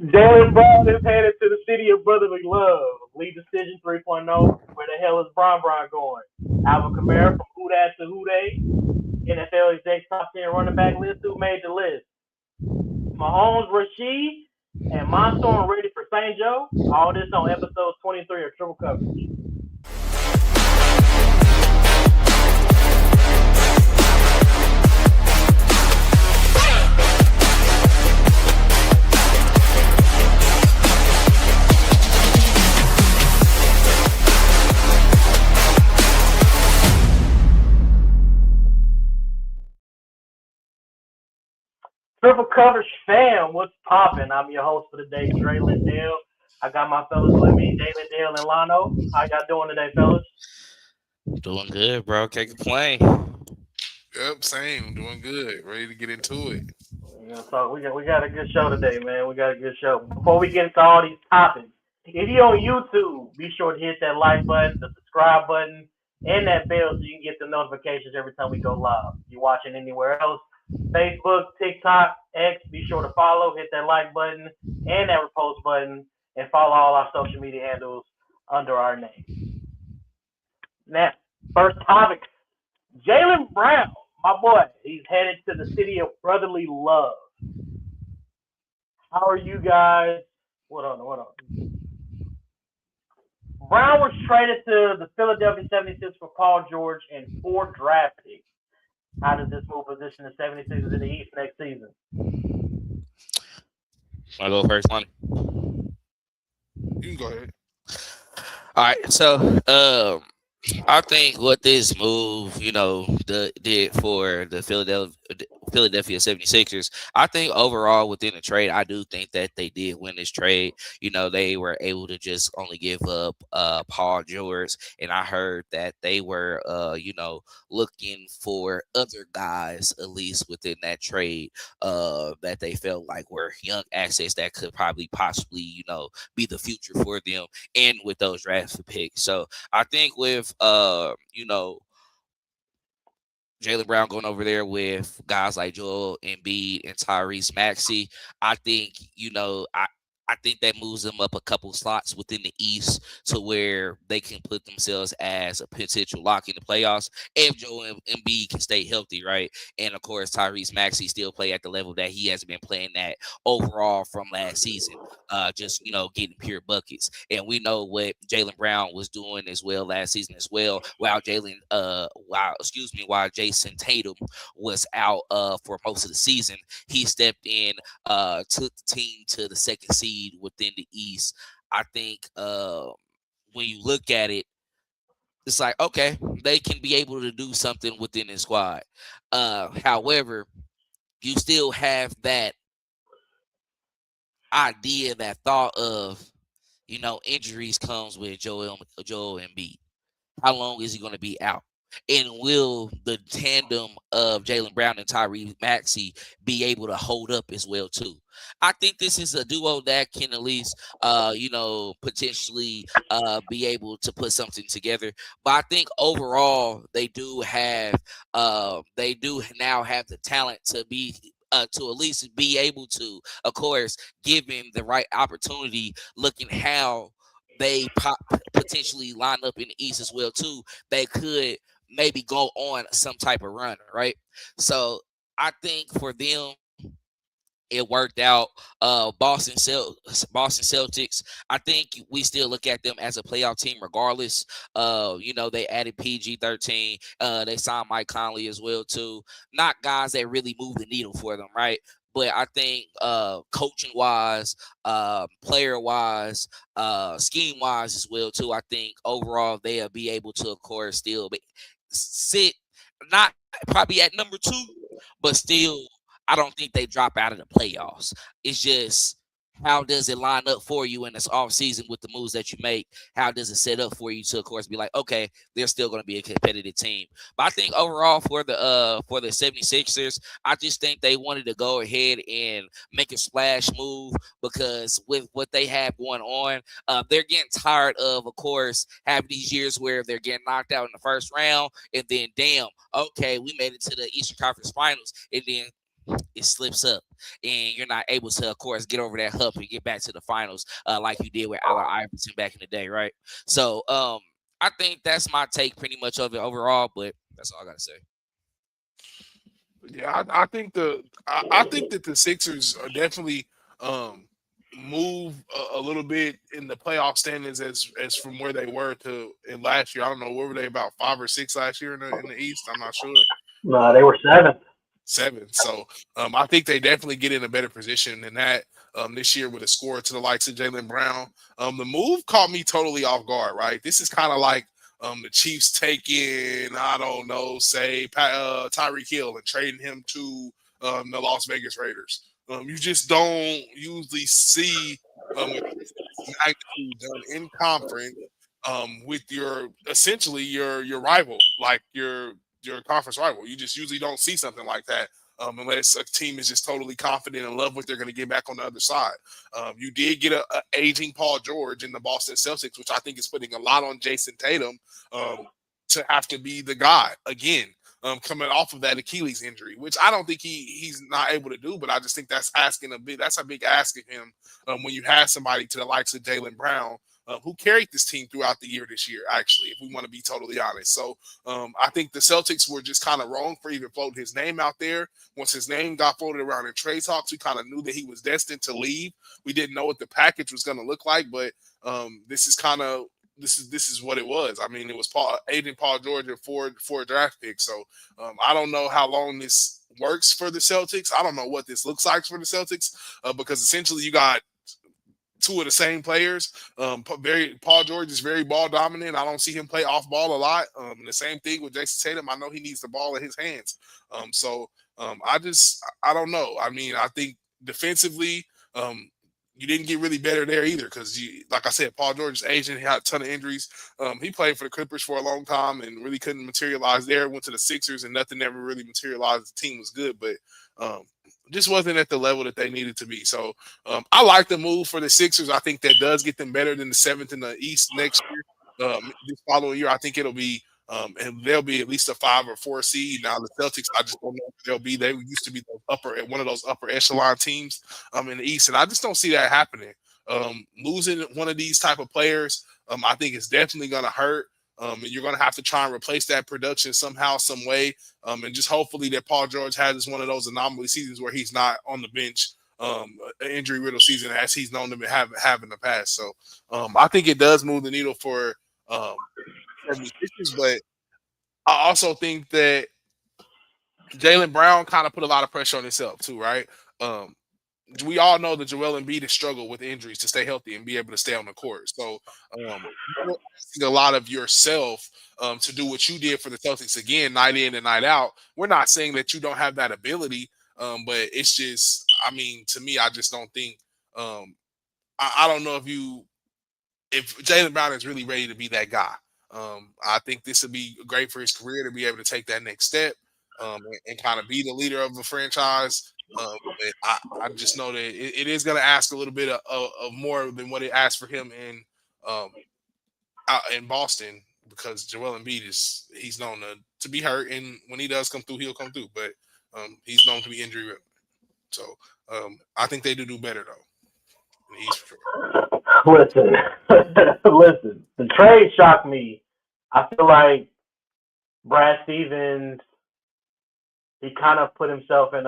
Jaylen Brown is headed to the city of brotherly love. LeDecision 3.0. Where the hell is Bron going? Alvin Kamara from Who Dat to Who They. NFL exec top 10 running back list. Who made the list? Mahomes, Rashee, and Mansoor ready for St. Joe. All this on episode 23 of Triple Coverage. Triple Coverage fam, what's poppin'? I'm your host for the day, Draylen Dale. I got my fellas with me, Jaylen Dale and Lano. How y'all doing today, fellas? Doing good, bro. Can't complain. Yep, same. Doing good. Ready to get into it. So we got a good show today, man. We got a good show. Before we get into all these topics, if you're on YouTube, be sure to hit that like button, the subscribe button, and that bell so you can get the notifications every time we go live. If you're watching anywhere else, Facebook, TikTok, X, be sure to follow, hit that like button and that repost button, and follow all our social media handles under our name. Now, first topic, Jaylen Brown, my boy, he's headed to the city of brotherly love. How are you guys? What on? Brown was traded to the Philadelphia 76ers for Paul George and 4 draft picks. How does this move position the 76ers in the East next season? I go first, one. You can go ahead. All right, so I think what this move, did for the Philadelphia 76ers, I think overall within the trade, I do think that they did win this trade. They were able to just only give up Paul George, and I heard that they were looking for other guys at least within that trade that they felt like were young assets that could probably possibly, be the future for them and with those draft picks. So I think with Jaylen Brown going over there with guys like Joel Embiid and Tyrese Maxey, I think I think that moves them up a couple slots within the East to where they can put themselves as a potential lock in the playoffs if Joel Embiid can stay healthy, right? And of course, Tyrese Maxey still play at the level that he has been playing at overall from last season, just getting pure buckets. And we know what Jaylen Brown was doing as well last season as well. While Jason Tatum was out for most of the season, he stepped in, took the team to the second seed within the East. I think when you look at it, it's like, okay, they can be able to do something within the squad. However, you still have that idea, that thought of, injuries comes with Joel Embiid. How long is he going to be out? And will the tandem of Jaylen Brown and Tyrese Maxey be able to hold up as well too? I think this is a duo that can at least, potentially be able to put something together. But I think overall they do now have the talent to be. To at least be able to, of course, given the right opportunity, looking how they potentially line up in the East as well too, they could maybe go on some type of run, right? So I think for them, it worked out. Boston Celtics. I think we still look at them as a playoff team, regardless. They added PG-13. They signed Mike Conley as well too. Not guys that really move the needle for them, right? But I think coaching wise, player wise, scheme wise as well too. I think overall they'll be able to, of course, still sit not probably at number 2, but still I don't think they drop out of the playoffs. It's just, how does it line up for you in this off season with the moves that you make? How does it set up for you to, of course, be like, okay, they're still going to be a competitive team. But I think overall for the 76ers, I just think they wanted to go ahead and make a splash move, because with what they have going on, they're getting tired of course, having these years where they're getting knocked out in the first round, and then damn, okay, we made it to the Eastern Conference Finals, and then it slips up, and you're not able to, of course, get over that hump and get back to the finals like you did with Allen Iverson back in the day, right? So I think that's my take pretty much of it overall, but that's all I gotta say. Yeah, I think that the Sixers are definitely move a little bit in the playoff standings as from where they were to in last year. I don't know, what were they, about 5 or 6 last year in the East? I'm not sure. No, they were 7th. 7. So I think they definitely get in a better position than that this year with a score to the likes of Jaylen Brown. The move caught me totally off guard, right? This is kind of like the Chiefs taking, I don't know, say Tyreek Hill and trading him to the Las Vegas Raiders. You just don't usually see magnitude done in conference with your essentially your rival, like your conference rival. You just usually don't see something like that unless a team is just totally confident and love what they're going to get back on the other side. You did get a aging Paul George in the Boston Celtics, which I think is putting a lot on Jason Tatum to have to be the guy again. Coming off of that Achilles injury, which I don't think he's not able to do, but I just think that's a big ask of him when you have somebody to the likes of Jaylen Brown, who carried this team throughout the year this year, actually, if we want to be totally honest. So I think the Celtics were just kind of wrong for even floating his name out there. Once his name got floated around in trade talks, we kind of knew that he was destined to leave. We didn't know what the package was going to look like, but this is what it was. I mean, it was agent Paul George and four draft picks. So I don't know how long this works for the Celtics. I don't know what this looks like for the Celtics because essentially you got two of the same players. Paul George is very ball dominant. I don't see him play off ball a lot. The same thing with Jason Tatum. I know he needs the ball in his hands. I don't know. I mean, I think defensively, you didn't get really better there either because, like I said, Paul George is aging. He had a ton of injuries. He played for the Clippers for a long time and really couldn't materialize there. Went to the Sixers and nothing ever really materialized. The team was good, but just wasn't at the level that they needed to be. So I like the move for the Sixers. I think that does get them better than the 7th in the East next year. This following year, I think it'll be and they'll be at least a 5 or 4 seed. Now the Celtics, I just don't know if they'll be. They used to be one of those upper echelon teams in the East, and I just don't see that happening. Losing one of these type of players, I think is definitely going to hurt. And you're going to have to try and replace that production somehow, some way, and just hopefully that Paul George has one of those anomaly seasons where he's not on the bench, an injury riddled season as he's known to have in the past. So I think it does move the needle for the Sixers, but I also think that Jaylen Brown kind of put a lot of pressure on himself too, right? We all know that Joel Embiid has struggled with injuries to stay healthy and be able to stay on the court. So you're asking a lot of yourself to do what you did for the Celtics again, night in and night out. We're not saying that you don't have that ability, but it's just, I mean, to me, I just don't think. I don't know if Jaylen Brown is really ready to be that guy. I think this would be great for his career to be able to take that next step and kind of be the leader of a franchise. I just know that it is going to ask a little bit of more than what it asked for him in Boston because Joel Embiid he's known to be hurt, and when he does come through, he'll come through. But he's known to be injury riddled. So I think they do better though in the East for sure. Listen. The trade shocked me. I feel like Brad Stevens, he kind of put himself in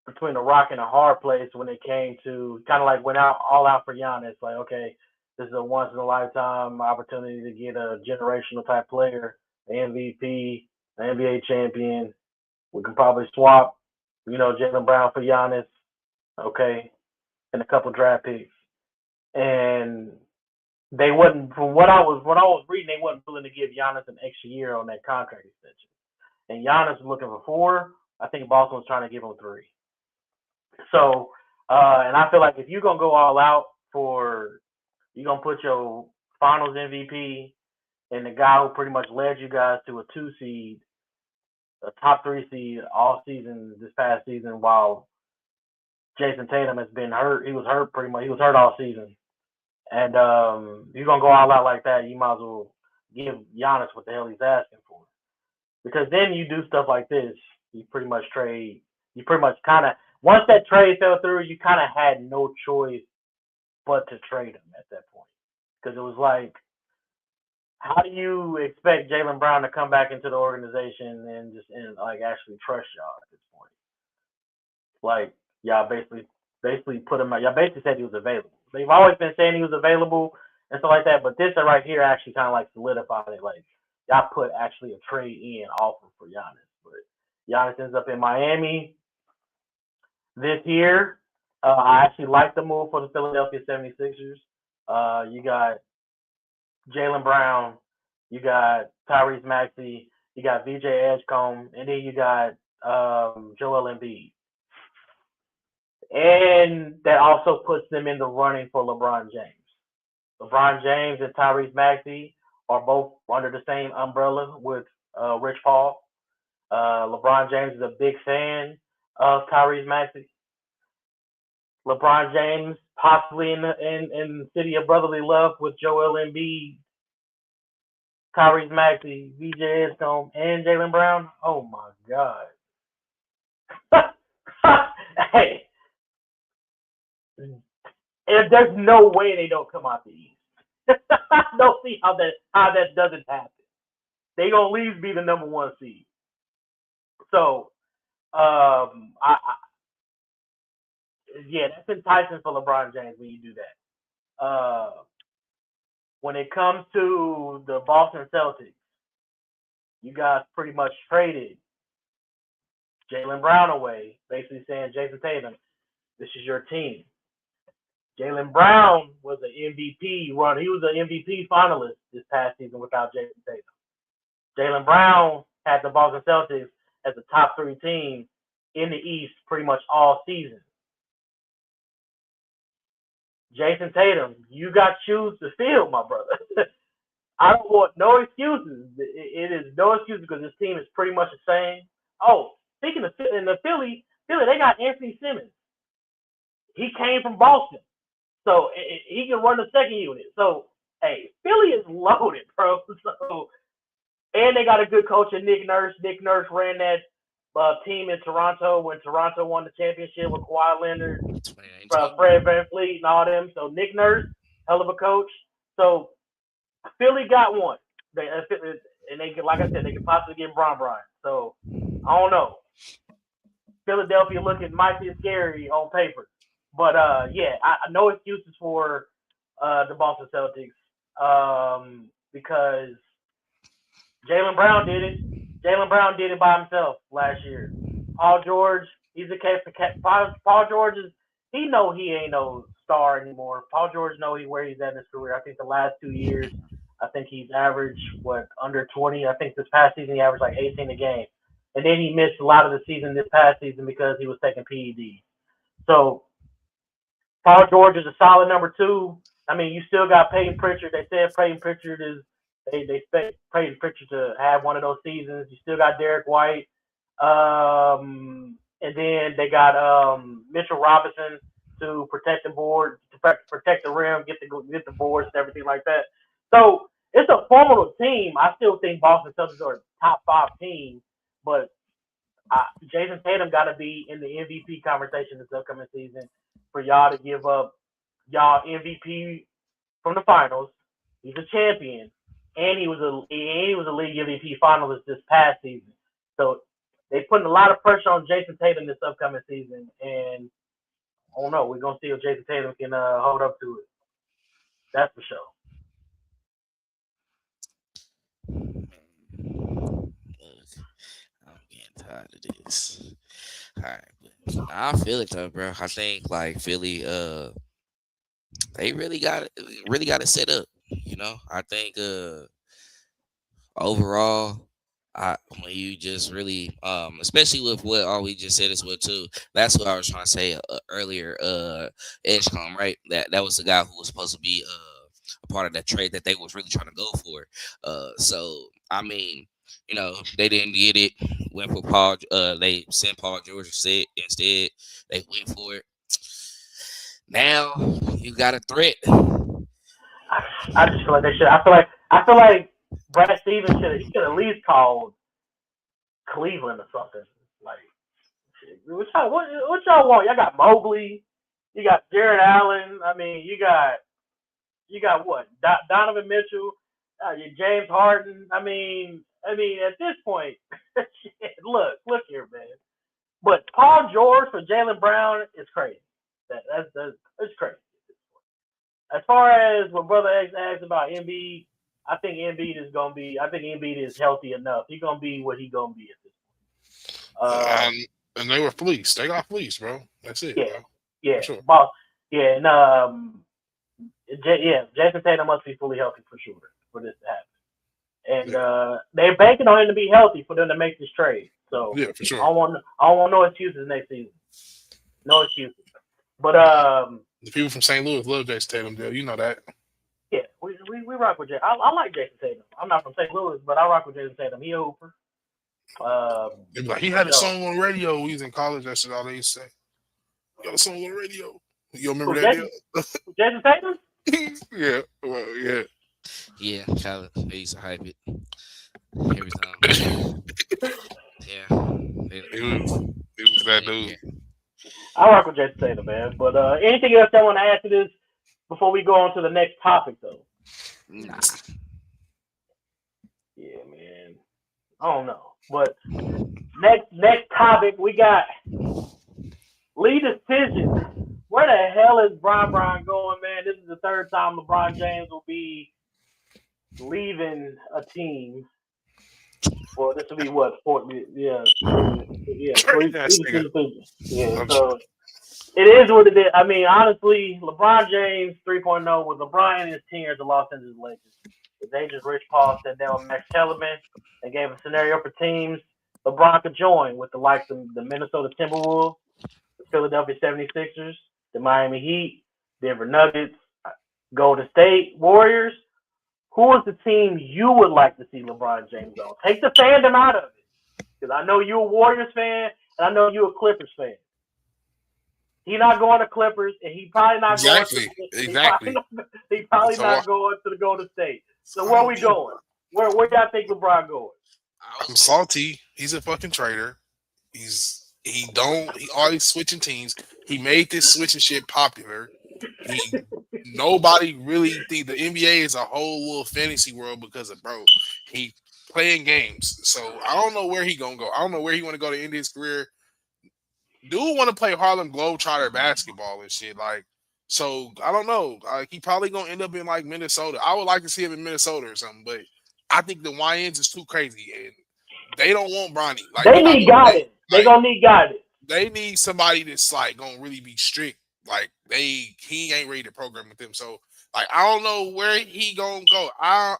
between a rock and a hard place when it came to kind of like went all out for Giannis. Like, okay, this is a once in a lifetime opportunity to get a generational type player, the MVP, the NBA champion. We can probably swap, Jaylen Brown for Giannis, okay, and a couple draft picks. And they wasn't, from what I was reading, they wasn't willing to give Giannis an extra year on that contract extension. And Giannis was looking for 4. I think Boston was trying to give him 3. So, and I feel like if you're going to go all out you're going to put your finals MVP and the guy who pretty much led you guys to a 2 seed, a top 3 seed all season, this past season, while Jason Tatum has been hurt. He was hurt pretty much. He was hurt all season. And you're going to go all out like that, you might as well give Giannis what the hell he's asking for. Because then you do stuff like this. You pretty much trade You pretty much kind of once that trade fell through, you kind of had no choice but to trade him at that point because it was like, how do you expect Jaylen Brown to come back into the organization and like actually trust y'all at this point? Like y'all basically put him out. Y'all basically said he was available. They've always been saying he was available and stuff like that, but this right here actually kind of like solidified it. Like y'all put actually a trade in offer for Giannis, but Giannis ends up in Miami this year. I actually like the move for the Philadelphia 76ers. You got Jaylen Brown, you got Tyrese Maxey, you got VJ Edgecombe, and then you got Joel Embiid. And that also puts them in the running for LeBron James. LeBron James and Tyrese Maxey are both under the same umbrella with Rich Paul. LeBron James is a big fan of Tyrese Maxey. LeBron James possibly in the city of brotherly love with Joel Embiid, Tyrese Maxey, VJ Edgecombe, and Jaylen Brown. Oh my God. Hey, there's no way they don't come out the East. I don't see how that doesn't happen. They gonna at least be the number one seed. So, yeah, that's enticing for LeBron James when you do that. When it comes to the Boston Celtics, you guys pretty much traded Jaylen Brown away, basically saying, Jason Tatum, this is your team. Jaylen Brown was an MVP run. He was an MVP finalist this past season without Jason Tatum. Jaylen Brown had the Boston Celtics as a top 3 team in the East pretty much all season. Jason Tatum, you got shoes to fill, my brother. I don't want no excuses. It is no excuses because this team is pretty much the same. Oh, speaking of in the Philly, they got Anthony Simmons. He came from Boston, so he can run the second unit. So, hey, Philly is loaded, bro. So, and they got a good coach in Nick Nurse. Nick Nurse ran that team in Toronto when Toronto won the championship with Kawhi Leonard, Fred VanVleet, and all them. So Nick Nurse, hell of a coach. So Philly got one. And they can, like I said, they could possibly get Bron. So I don't know. Philadelphia looking mighty scary on paper, but yeah, I no excuses for the Boston Celtics because Jaylen Brown did it. Jaylen Brown did it by himself last year. Paul George, he's a case for Paul George he know he ain't no star anymore. Paul George know where he's at in his career. I think the last 2 years, I think he's averaged under 20. I think this past season he averaged like 18 a game, and then he missed a lot of the season this past season because he was taking PEDs. So Paul George is a solid number 2. I mean, you still got Peyton Pritchard. They said Peyton Pritchard is. They expect Peyton Pritchard to have one of those seasons. You still got Derek White. And then they got Mitchell Robinson to protect the board, to protect the rim, get the boards and everything like that. So it's a formidable team. I still think Boston Celtics are a top 5 team, but Jason Tatum got to be in the MVP conversation this upcoming season for y'all to give up y'all MVP from the finals. He's a champion. And he was a league MVP finalist this past season. So they putting a lot of pressure on Jason Tatum this upcoming season, and I don't know. We're gonna see if Jason Tatum can hold up to it. That's for sure. I'm getting tired of this. All right, I feel it though, bro. I think like Philly, they really got it set up. You know, I think overall, when you just really, especially with what all we just said as well too. That's what I was trying to say earlier. Edgecombe, right? That was the guy who was supposed to be a part of that trade that they was really trying to go for. So I mean, you know, they didn't get it. Went for Paul. They sent Paul George instead. They went for it. Now you got a threat. I just feel like they should. I feel like Brad Stevens should at least called Cleveland or something. Like, What y'all want? Y'all got Mobley. You got Jared Allen. I mean, you got what? Donovan Mitchell. James Harden. I mean, at this point, look here, man. But Paul George for Jaylen Brown is crazy. That's crazy. As far as what Brother X asked about Embiid, I think Embiid is healthy enough. He's gonna be what he's gonna be at this point. And they were fleeced. They got fleeced, bro. That's it, bro. Yeah, sure. and Jason Tatum must be fully healthy for sure for this to happen. And they're banking on him to be healthy for them to make this trade. So yeah, for sure. I don't want no excuses next season. No excuses. But the people from St. Louis love Jason Tatum, Joe. You know that. Yeah, we rock with Jason. I like Jason Tatum. I'm not from St. Louis, but I rock with Jason Tatum. He a hooper. He had a song on radio when he was in college. That's all they used to say. He got a song on the radio. You remember that deal? Jason Tatum? Yeah. Well, yeah. Yeah, Khaled. They used to hype it every time. Yeah. It was that dude. Yeah. I rock with Jason Tatum, man. But anything else I want to add to this before we go on to the next topic, though? Nah. Yeah, man. I don't know. But next topic, we got LeDecision. Where the hell is Bron going, man? This is the third time LeBron James will be leaving a team. Well, this will be what? Yeah. So it is what it is. I mean, honestly, LeBron James 3.0 with LeBron and his team as the Los Angeles Lakers. The dangerous Rich Paul sat down with Max Kellerman and gave a scenario for teams LeBron could join with the likes of the Minnesota Timberwolves, the Philadelphia 76ers, the Miami Heat, Denver Nuggets, Golden State Warriors. Who is the team you would like to see LeBron James on? Take the fandom out of it. Because I know you're a Warriors fan, and I know you're a Clippers fan. He's not going to Clippers, and he probably not going to He probably not going to the Golden State. So where are we going? Where y'all think LeBron going? I'm salty. He's a fucking traitor. He always switching teams. He made this switching shit popular. Nobody really think the NBA is a whole little fantasy world because of he playing games. So I don't know where he gonna go. I don't know where he want to go to end his career. Dude want to play Harlem Globetrotter basketball and shit. So I don't know. He probably gonna end up in Minnesota. I would like to see him in Minnesota or something, but I think the YNs is too crazy and they don't want Bronny. They need guidance. They gonna need guidance. They need somebody that's gonna really be strict. He ain't ready to program with them. So I don't know where he gonna go. I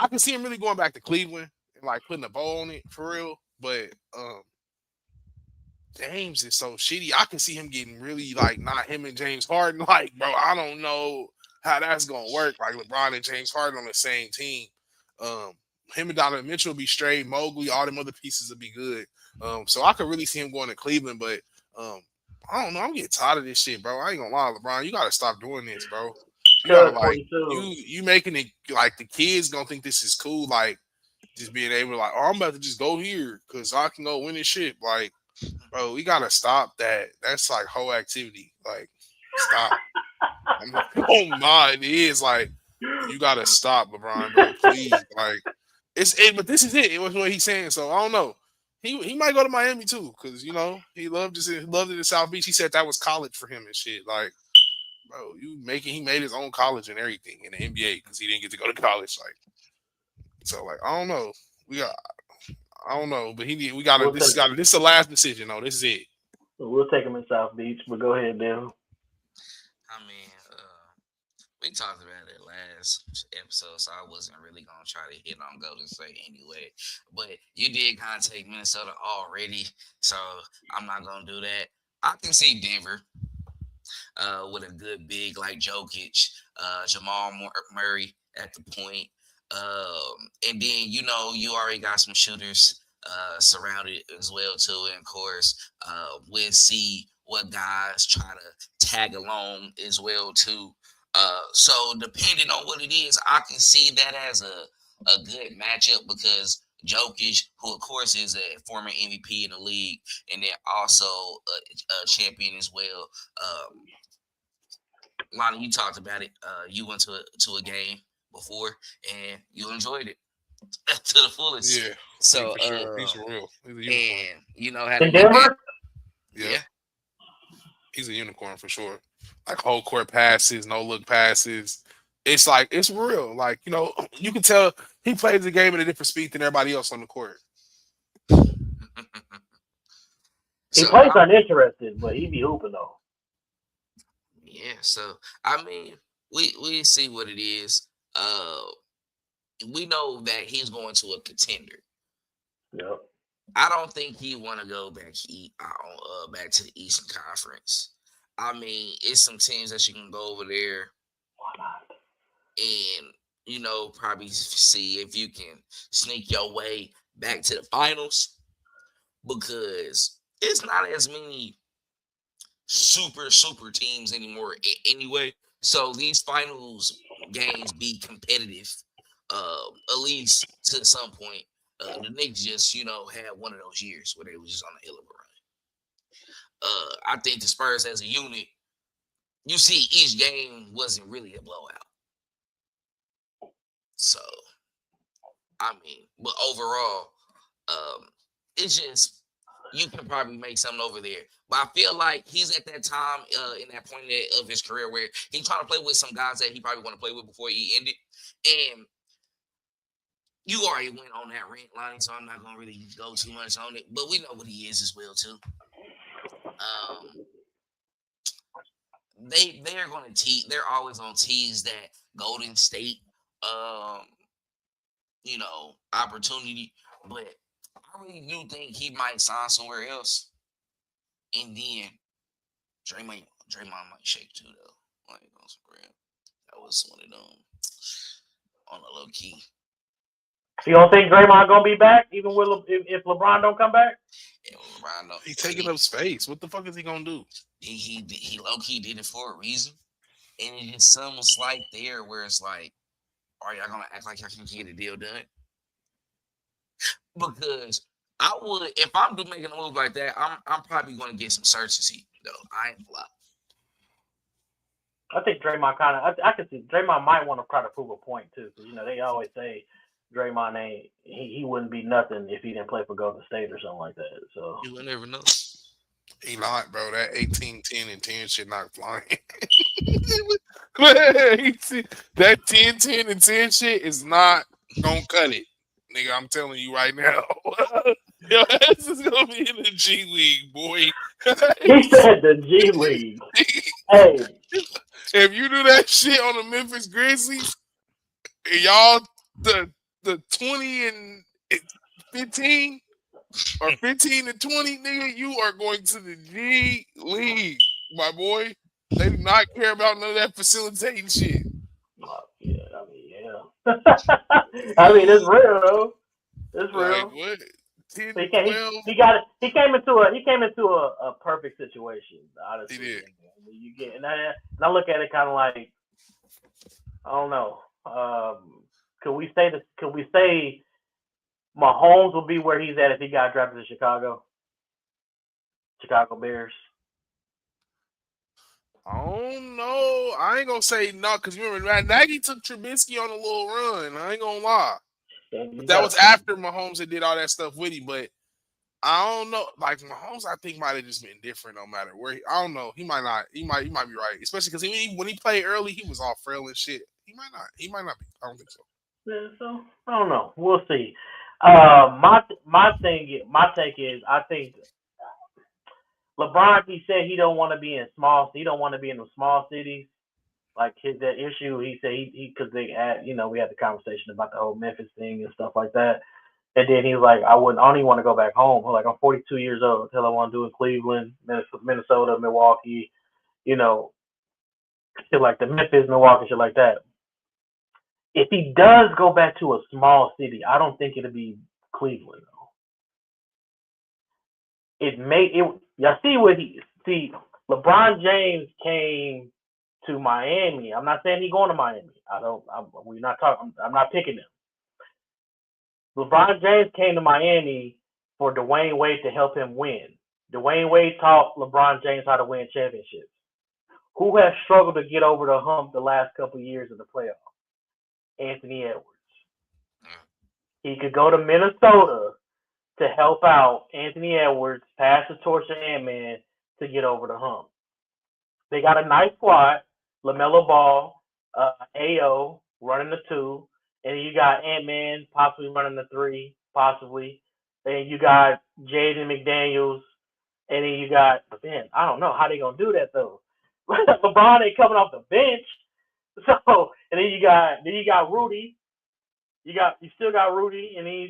can see him really going back to Cleveland and putting a bow on it for real. But James is so shitty. I can see him getting really not him and James Harden. I don't know how that's gonna work. LeBron and James Harden on the same team. Him and Donovan Mitchell will be straight. Mobley, all them other pieces will be good. So I could really see him going to Cleveland, but I don't know. I'm getting tired of this shit, bro. I ain't gonna lie, LeBron. You gotta stop doing this, bro. You gotta you making it the kids gonna think this is cool, just being able to I'm about to just go here because I can go win this shit. Bro, we gotta stop that. That's whole activity. Stop. Oh my, it is you gotta stop, LeBron, bro. Please, but this is it. It was what he's saying. So I don't know. He might go to Miami too, because he loved it in South Beach. He said that was college for him and shit. Bro, he made his own college and everything in the NBA because he didn't get to go to college. I don't know. I don't know, but we got to. This is the last decision. No, this is it. We'll take him in South Beach, but go ahead, Bill. I mean, we talked about it last episode, so I wasn't really gonna try to hit on Golden State anyway. But you did kind of take Minnesota already, so I'm not gonna do that. I can see Denver with a good big like Jokic, Jamal Murray at the point, and then you already got some shooters surrounded as well too, and of course we'll see what guys try to tag along as well too. So depending on what it is, I can see that as a good matchup because Jokic, who of course is a former MVP in the league, and then also a champion as well. Lonnie, you talked about it. You went to a game before, and you enjoyed it to the fullest. Yeah, So, for sure. He's for real. He's a unicorn. and had a In good game. Denver? Yeah. He's a unicorn for sure. Like whole court passes, no look passes. It's like it's real. Like, you can tell he plays the game at a different speed than everybody else on the court. He plays uninterested, but he be hooping though. Yeah, so I mean, we see what it is. We know that he's going to a contender. Yep. I don't think he want to go back back to the Eastern Conference. I mean, it's some teams that you can go over there. Why not? And probably see if you can sneak your way back to the finals, because it's not as many super teams anymore anyway. So these finals games be competitive, at least to some point. The Knicks just had one of those years where they was just on a hell of a run. I think the Spurs as a unit, you see each game wasn't really a blowout. So I mean, but overall, it's just you can probably make something over there. But I feel like he's at that time in that point of his career where he's trying to play with some guys that he probably want to play with before he ended. And you already went on that rant, Lonnie, so I'm not going to really go too much on it. But we know what he is as well, too. They're going to tease. They're always on tease that Golden State, opportunity. But I really do think he might sign somewhere else. And then Draymond might shake too, though. Like, on some real. That was one of them on a low key. You don't think Draymond gonna be back even with if LeBron don't come back? Yeah, LeBron don't. He's taking up space. What the fuck is he gonna do? He low key did it for a reason, and it just something slight there where it's like, are y'all gonna act like y'all can get a deal done? Because I would, if I'm making a move like that, I'm probably gonna get some certainty though. I ain't gonna lie. I think Draymond I could see Draymond might want to try to prove a point too, because they always say Draymond ain't he wouldn't be nothing if he didn't play for Golden State or something like that. So you will never know. He not, bro. That 18, 10, and 10 shit not flying. That 10, 10, and 10 shit is not gonna cut it. Nigga, I'm telling you right now. Your ass is gonna be in the G League, boy. He said the G League. Hey. If you do that shit on the Memphis Grizzlies, y'all the 20 and 15 or 15 and 20, nigga, you are going to the G League, my boy. They do not care about none of that facilitating shit. Yeah. I mean, it's real though. It's real. Like, what? 10, he 12? He came into a perfect situation. Honestly, He did. You get and I look at it kind of like, I don't know. Could we say Mahomes will be where he's at if he got drafted to Chicago Bears? I don't know. I ain't gonna say no, because remember, Nagy took Trubisky on a little run. I ain't gonna lie. But that was after Mahomes had did all that stuff with him. But I don't know. Like Mahomes, I think might have just been different no matter where. I don't know. He might not. He might be right. Especially because when he played early, he was all frail and shit. He might not. He might not be. I don't think so. Yeah, so I don't know. We'll see. My take is I think LeBron, he said he don't want to be in he don't want to be in the small cities. Like that issue, he said because they had, we had the conversation about the whole Memphis thing and stuff like that. And then he was like, I don't even want to go back home. Like, I'm 42 years old. Tell I want to do in Cleveland, Minnesota, Milwaukee, shit like the Memphis, Milwaukee, shit like that. If he does go back to a small city, I don't think it'll be Cleveland though. Y'all LeBron James came to Miami. I'm not saying he's going to Miami. I'm not picking him. LeBron James came to Miami for Dwayne Wade to help him win. Dwayne Wade taught LeBron James how to win championships. Who has struggled to get over the hump the last couple of years of the playoffs? Anthony Edwards. He could go to Minnesota to help out Anthony Edwards, pass the torch to Ant-Man to get over the hump. They got a nice squad. LaMelo Ball, AO running the 2, and you got Ant-Man possibly running the 3, possibly. Then you got Jaden McDaniels, and then you got, man, I don't know how they gonna do that though. LeBron ain't coming off the bench, so and then you got Rudy. You still got Rudy, and they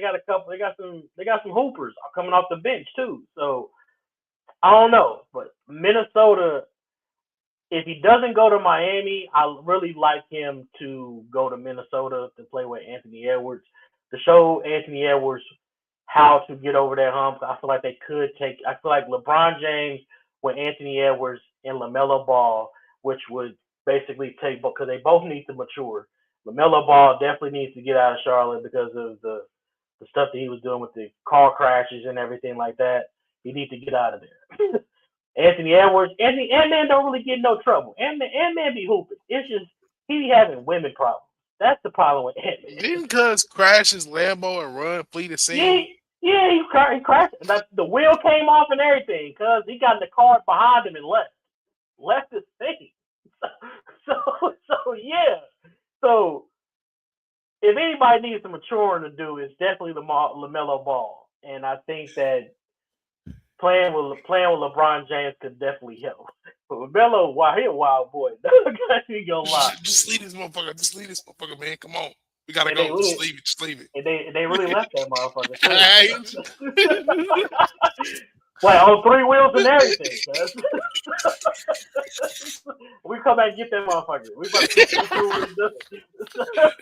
got a couple. They got some hoopers coming off the bench too. So I don't know, but Minnesota. If he doesn't go to Miami, I really like him to go to Minnesota to play with Anthony Edwards to show Anthony Edwards how to get over that hump. I feel like they could take. I feel like LeBron James with Anthony Edwards and LaMelo Ball, which would basically take because they both need to mature. LaMelo Ball definitely needs to get out of Charlotte because of the stuff that he was doing with the car crashes and everything like that. He needs to get out of there. Anthony Edwards, Ant-Man don't really get no trouble. Ant-Man be hooping. It's just he having women problems. That's the problem with Ant-Man. Didn't Cuz crash his Lambo and run, flee the scene? Yeah, he crashed. The wheel came off and everything because he got in the car behind him and left his thing. So yeah. So if anybody needs some maturing to do, it's definitely LaMelo Ball, and I think that playing with LeBron James could definitely help. But LaMelo, wow, he a wild boy. He gonna lie. Just leave this motherfucker, man. Come on. We gotta go. Just leave it. And they really left that motherfucker. Like on 3 wheels and everything. We come back and get that motherfucker. We about to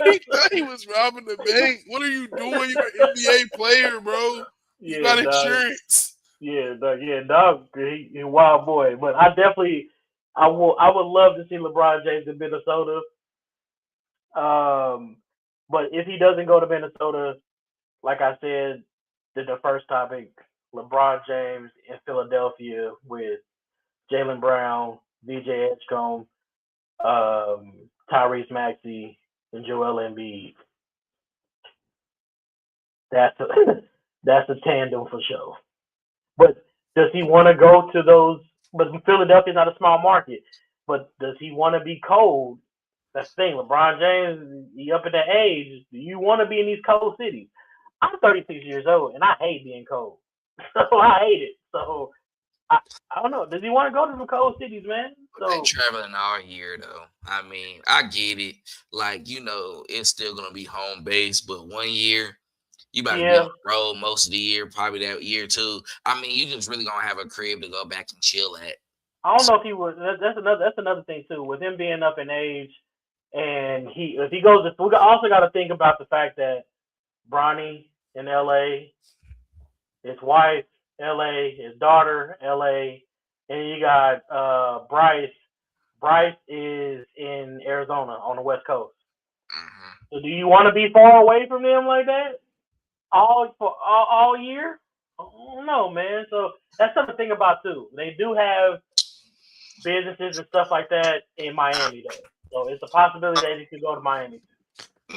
He thought he was robbing the bank. What are you doing? You're an NBA player, bro. You got insurance. Dog. He a wild boy. But I would love to see LeBron James in Minnesota. But if he doesn't go to Minnesota, like I said, the first topic, LeBron James in Philadelphia with Jaylen Brown, VJ Edgecombe, Tyrese Maxey, and Joel Embiid. That's a tandem for sure. But does he want to go to those? But Philadelphia's not a small market. But does he want to be cold? That's the thing. LeBron James, he up at that age. Do you want to be in these cold cities? I'm 36 years old, and I hate being cold. So I hate it. So I don't know. Does he want to go to some cold cities, man? So they traveling all year though. I mean, I get it. Like, it's still gonna be home base, but 1 year, you better be on the road most of the year, probably that year too. I mean, you just really gonna have a crib to go back and chill at. I don't know if he would. That's another thing too. With him being up in age, and if he goes, we also got to think about the fact that Bronny in L.A., his wife, L.A., his daughter, L.A., and you got Bryce. Bryce is in Arizona on the West Coast. Mm-hmm. So do you want to be far away from them like that all year? I don't know, man. So that's something to think about too. They do have businesses and stuff like that in Miami, though. So it's a possibility that he could go to Miami.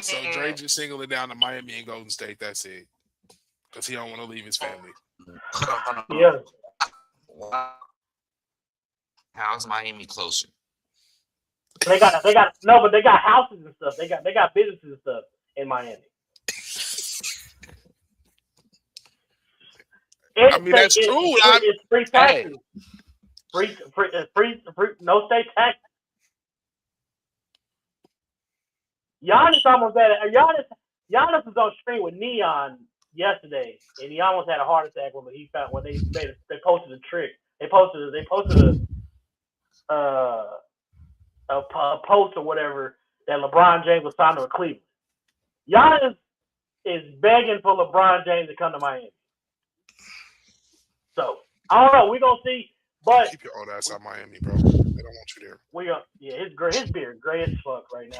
So Dre just singled it down to Miami and Golden State. That's it. Because he don't want to leave his family. Yeah. How's Miami closer? They got houses and stuff. They got businesses and stuff in Miami. That's true. It's free taxes. Free, no state tax. Giannis almost had Giannis was on screen with Neon yesterday, and he almost had a heart attack when he found when they posted a trick. They posted a post or whatever that LeBron James was signed to Cleveland. Giannis is begging for LeBron James to come to Miami. So I don't know. We're gonna see. But keep your old ass out of Miami, bro. They don't want you there. His beard gray as fuck right now.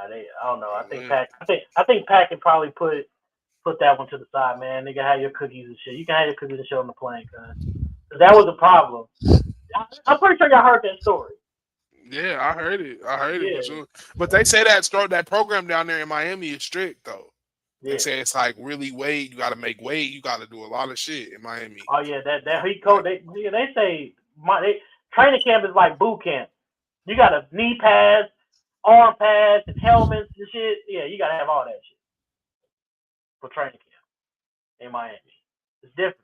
I don't know. I think Pat can probably put that one to the side, man. Nigga, have your cookies and shit. You can have your cookies and shit on the plane, cause that was a problem. I'm pretty sure y'all heard that story. Yeah, I heard it. Yeah, For sure. But they say that program down there in Miami is strict though. They yeah. say it's like really weight. You got to make weight. You got to do a lot of shit in Miami. Oh yeah, that he code. They say training camp is like boot camp. You got a knee pads, arm pads, and helmets and shit. Yeah, you gotta have all that shit for training camp in Miami. It's different.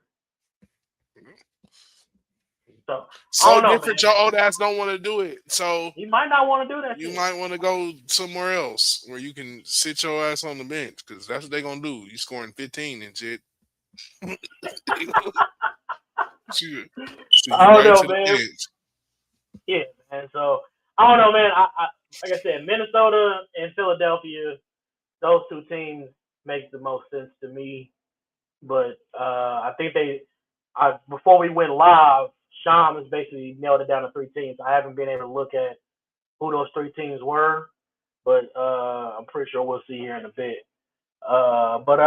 So I don't know, Different. man. Your old ass don't want to do it. So You might not want to do that. you shit. might want to go somewhere else where you can sit your ass on the bench because that's what they're gonna do. You scoring 15 and shit. Shit. Send you I don't right know, to the man. bench. Yeah, man. So I don't know, man. I like I said, Minnesota and Philadelphia, those two teams make the most sense to me. But I think before we went live, Sham has basically nailed it down to three teams. I haven't been able to look at who those three teams were, but I'm pretty sure we'll see here in a bit. But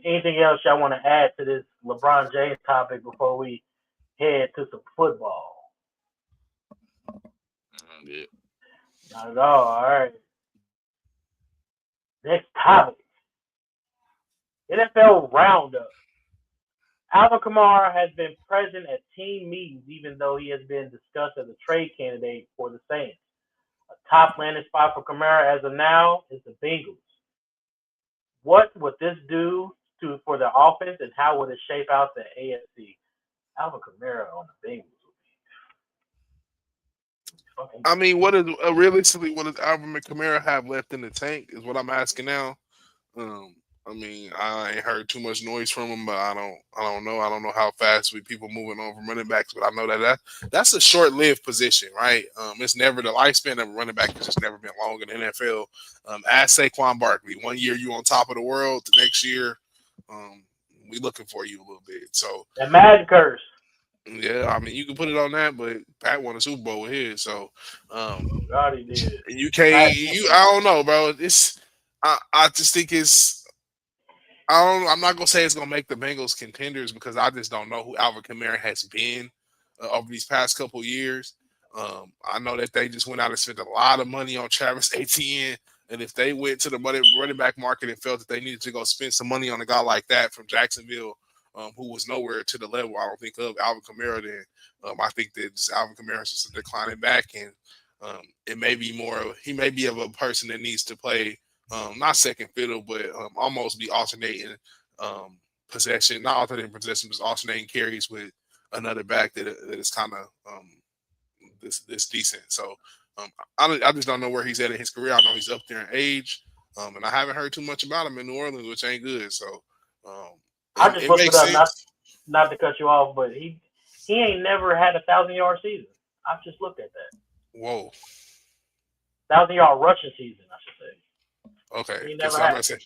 anything else y'all want to add to this LeBron James topic before we head to some football? Yeah. Not at all. All right. Next topic. NFL Roundup. Alvin Kamara has been present at team meetings, even though he has been discussed as a trade candidate for the Saints. A top landing spot for Kamara as of now is the Bengals. What would this do for the offense, and how would it shape out the AFC? Alvin Kamara on the Bengals would be. I mean, realistically, what does Alvin Kamara have left in the tank? Is what I'm asking now. I mean, I ain't heard too much noise from him, but I don't know. I don't know how fast people moving on from running backs, but I know that's a short-lived position, right? It's never the lifespan of a running back has just never been long in the NFL. Ask Saquon Barkley. 1 year you on top of the world, the next year, we looking for you a little bit. So that Madden curse. Yeah, I mean you can put it on that, but Pat won a Super Bowl with his, so God, he did. you can't. I don't know, bro. I just think it's. I'm not gonna say it's gonna make the Bengals contenders because I just don't know who Alvin Kamara has been over these past couple years. I know that they just went out and spent a lot of money on Travis Etienne, and if they went to the running back market and felt that they needed to go spend some money on a guy like that from Jacksonville, who was nowhere to the level I don't think of Alvin Kamara, then I think that just Alvin Kamara is just declining back, and it may be he may be of a person that needs to play. Not second fiddle, but almost be alternating possession, not alternating possession, but alternating carries with another back that is kind of this decent. So I just don't know where he's at in his career. I know he's up there in age, and I haven't heard too much about him in New Orleans, which ain't good. So I just it looked it makes up, sense. not to cut you off, but he ain't never had a 1,000-yard season. I've just looked at that. Whoa. 1,000-yard rushing season, I should say. Okay, He because never I'm had. gonna say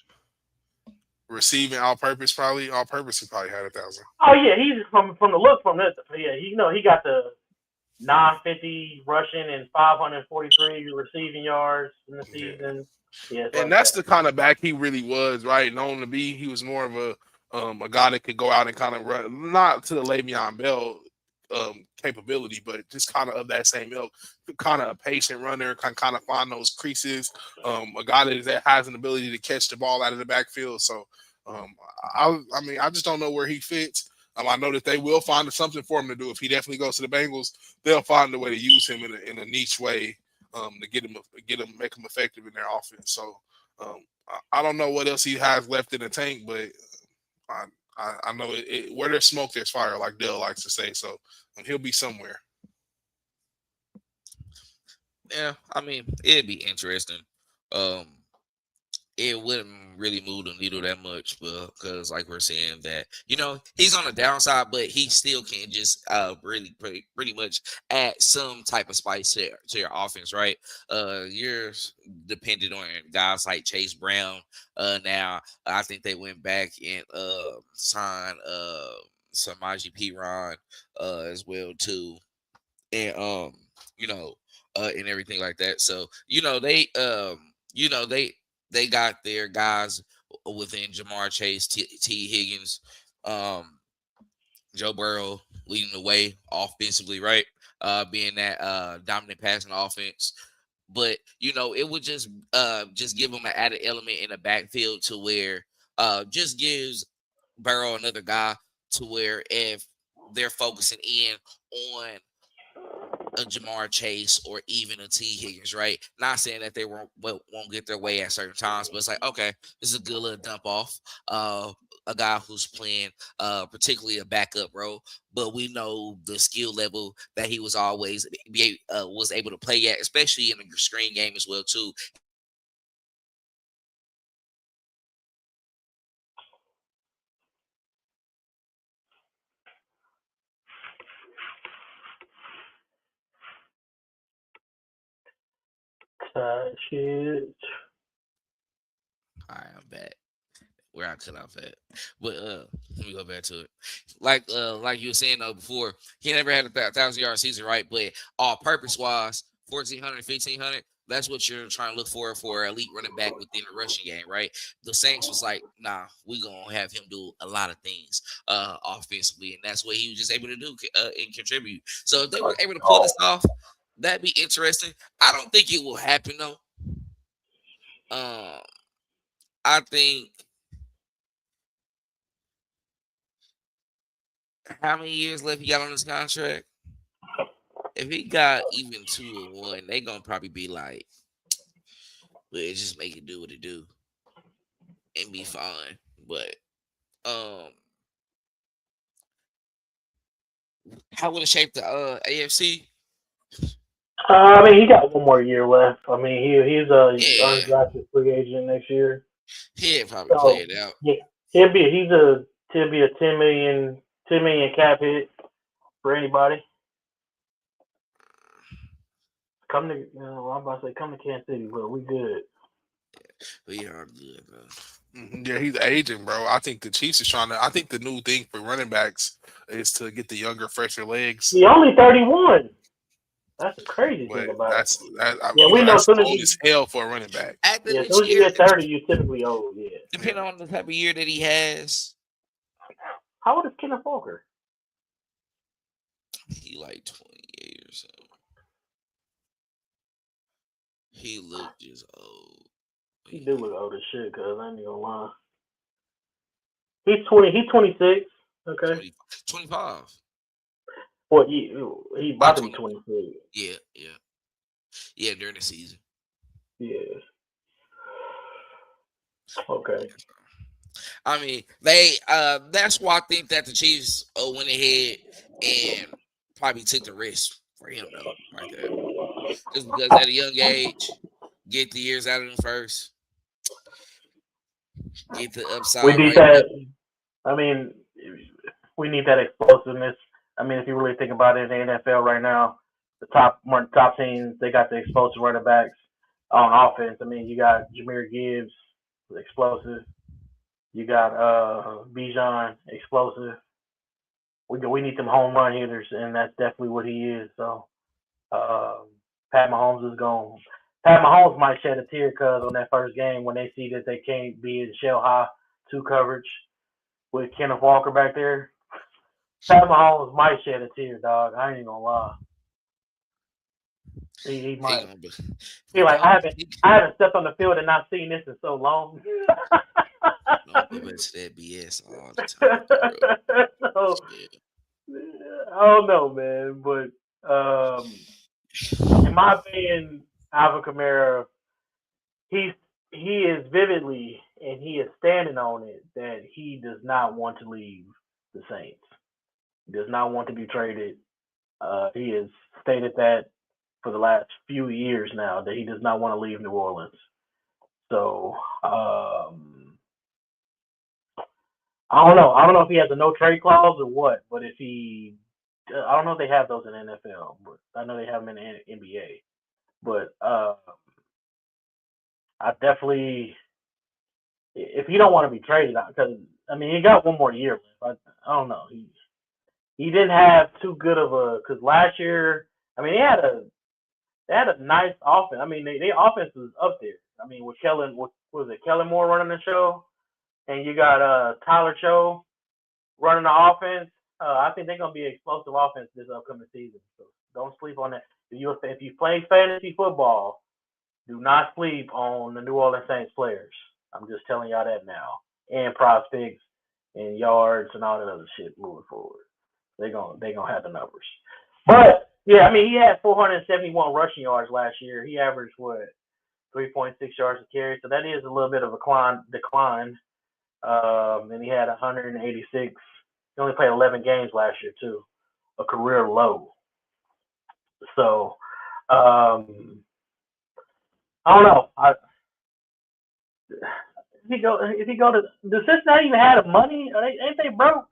receiving all purpose, he probably had 1,000. Oh yeah, he's from the look from this. Yeah, he got the 950 rushing and 543 receiving yards in the season. Yeah, and that's the kind of back he really was, right? Known to be, he was more of a guy that could go out and kind of run, not to the Le'Veon Bell capability, but just kind of that same ilk, kind of a patient runner, can kind of find those creases. A guy that has an ability to catch the ball out of the backfield. So, I mean, I just don't know where he fits. I know that they will find something for him to do. If he definitely goes to the Bengals, they'll find a way to use him in a niche way to make him effective in their offense. So I don't know what else he has left in the tank, but I know where there's smoke, there's fire, like Dale likes to say. So he'll be somewhere. Yeah, I mean, it'd be interesting. It wouldn't really move the needle that much, because like we're saying that, he's on the downside, but he still can just really pretty much add some type of spice to your offense, right? You're dependent on guys like Chase Brown. Now I think they went back and signed Samaje Perine as well too, and and everything like that. So they they got their guys within Jamar Chase, T. Higgins, Joe Burrow leading the way offensively, right? Being that dominant passing offense. But it would just give them an added element in the backfield to where just gives Burrow another guy to where if they're focusing in on a Jamar Chase or even a T. Higgins, right? Not saying that they won't get their way at certain times, but it's like, okay, this is a good little dump off. A guy who's playing particularly a backup role, but we know the skill level that he was always was able to play at, especially in the screen game as well too. Shit. All right, I'm back. Where I cut off at. But let me go back to it. Like you were saying though before, he never had a 1,000-yard season, right? But all purpose wise, 1,400, 1,500, that's what you're trying to look for elite running back within the rushing game, right? The Saints was like, nah, we gonna have him do a lot of things offensively, and that's what he was just able to do and contribute. So if they were able to pull this off, that'd be interesting. I don't think it will happen though. I think how many years left he got on his contract? If he got even 2 or 1, they gonna probably be like, well, just make it do what it do and be fine. But how would it shape the AFC? I mean, he got one more year left. I mean, he's a Yeah, undrafted free agent next year. he'll probably play So it out. yeah, he'll be a 10 million cap hit for anybody. Come to I'm about to say come to Kansas City, but we good. We are good, bro. Yeah, he's aging, bro. I think the Chiefs is trying to. I think the new thing for running backs is to get the younger, fresher legs. He only 31. That's the crazy thing But about it. that's that. Yeah, we know as That's soon as old you as hell for a running back. After yeah, as this soon as you year, hit 30, you typically old. Yeah. depending on the type of year that he has, How old is Kenneth Walker? he like 28 or so. He looked just old. He do look old as shit, cuz I ain't gonna lie. He's 20. He's 26. Okay. 25. Well, he By about to be 20. 26. Yeah, during the season. Yeah. Okay. I mean, that's why I think that the Chiefs went ahead and probably took the risk for him though, right there. Just because at a young age, get the years out of him first, get the We upside need right there. that. I mean, we need that explosiveness. I mean, if you really think about it, in the NFL right now, the top teams they got the explosive running backs on offense. I mean, you got Jameer Gibbs, explosive. You got Bijan, explosive. We need some home run hitters, and that's definitely what he is. So uh, Pat Mahomes is gone. Pat Mahomes might shed a tear cause on that first game when they see that they can't be in shell high two coverage with Kenneth Walker back there. Pat Mahomes might shed a tear, dog. I ain't gonna lie. He He might. gonna be, He like don't I haven't stepped on the field and not seen this in so long. don't go back to that BS all the time, bro. So Shit. I don't know, man, but in my opinion, Alvin Kamara, he's he is vividly and he is standing on it that he does not want to leave the Saints. He does not want to be traded. He has stated that for the last few years now that he does not want to leave New Orleans. So I don't know. I don't know if he has a no trade clause or what, but if he, I don't know if they have those in the NFL, but I know they have them in the NBA. But I definitely, if you don't want to be traded, because I mean he got one more year left. I don't know. He didn't have too good of a because last year, I mean they had a nice offense. I mean their offense was up there. I mean, with Kellen, was it Kellen Moore running the show, and you got Tyler Cho running the offense. I think they're gonna be an explosive offense this upcoming season. So don't sleep on that. If you play fantasy football, do not sleep on the New Orleans Saints players. I'm just telling y'all that now. And prospects and yards and all that other shit moving forward. They gonna have the numbers. But yeah, I mean he had 471 rushing yards last year. He averaged 3.6 yards a carry. So that is a little bit of a decline. And he had 186. He only played 11 games last year too, a career low. So I don't know. If he go to does Cincinnati even have the money? Ain't they broke?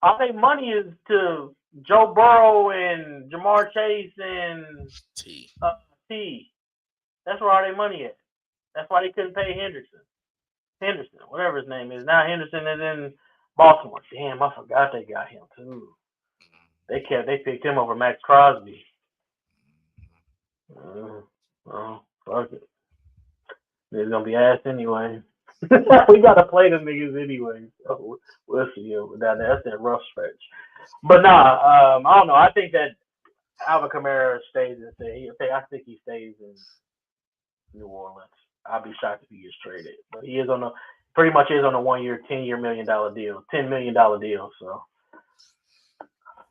All their money is to Joe Burrow and Jamar Chase and T. T. That's where all their money is. That's why they couldn't pay Henderson, whatever his name is. Now Henderson is in Baltimore. Damn, I forgot they got him too. They picked him over Max Crosby. Well, fuck it. They're gonna be asked anyway. We gotta play them niggas anyway. So we'll see down there. That's that rough stretch. But nah, I don't know. I think that Alvin Kamara stays I think he stays in New Orleans. I'll be shocked if he gets traded. But he is on a pretty much is on a 1 year, $10 million deal. $10 million deal. So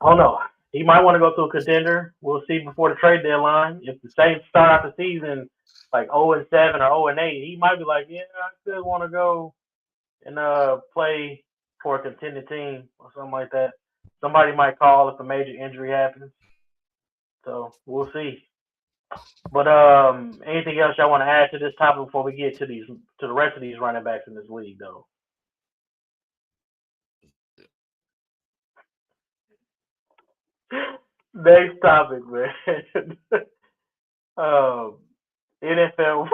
I don't know. He might want to go to a contender. We'll see before the trade deadline. If the Saints start out the season like 0-7 or 0-8, he might be like, yeah, I still want to go and play for a contending team or something like that. Somebody might call if a major injury happens. So we'll see. But anything else y'all want to add to this topic before we get to the rest of these running backs in this league, though? Next topic, man. NFL.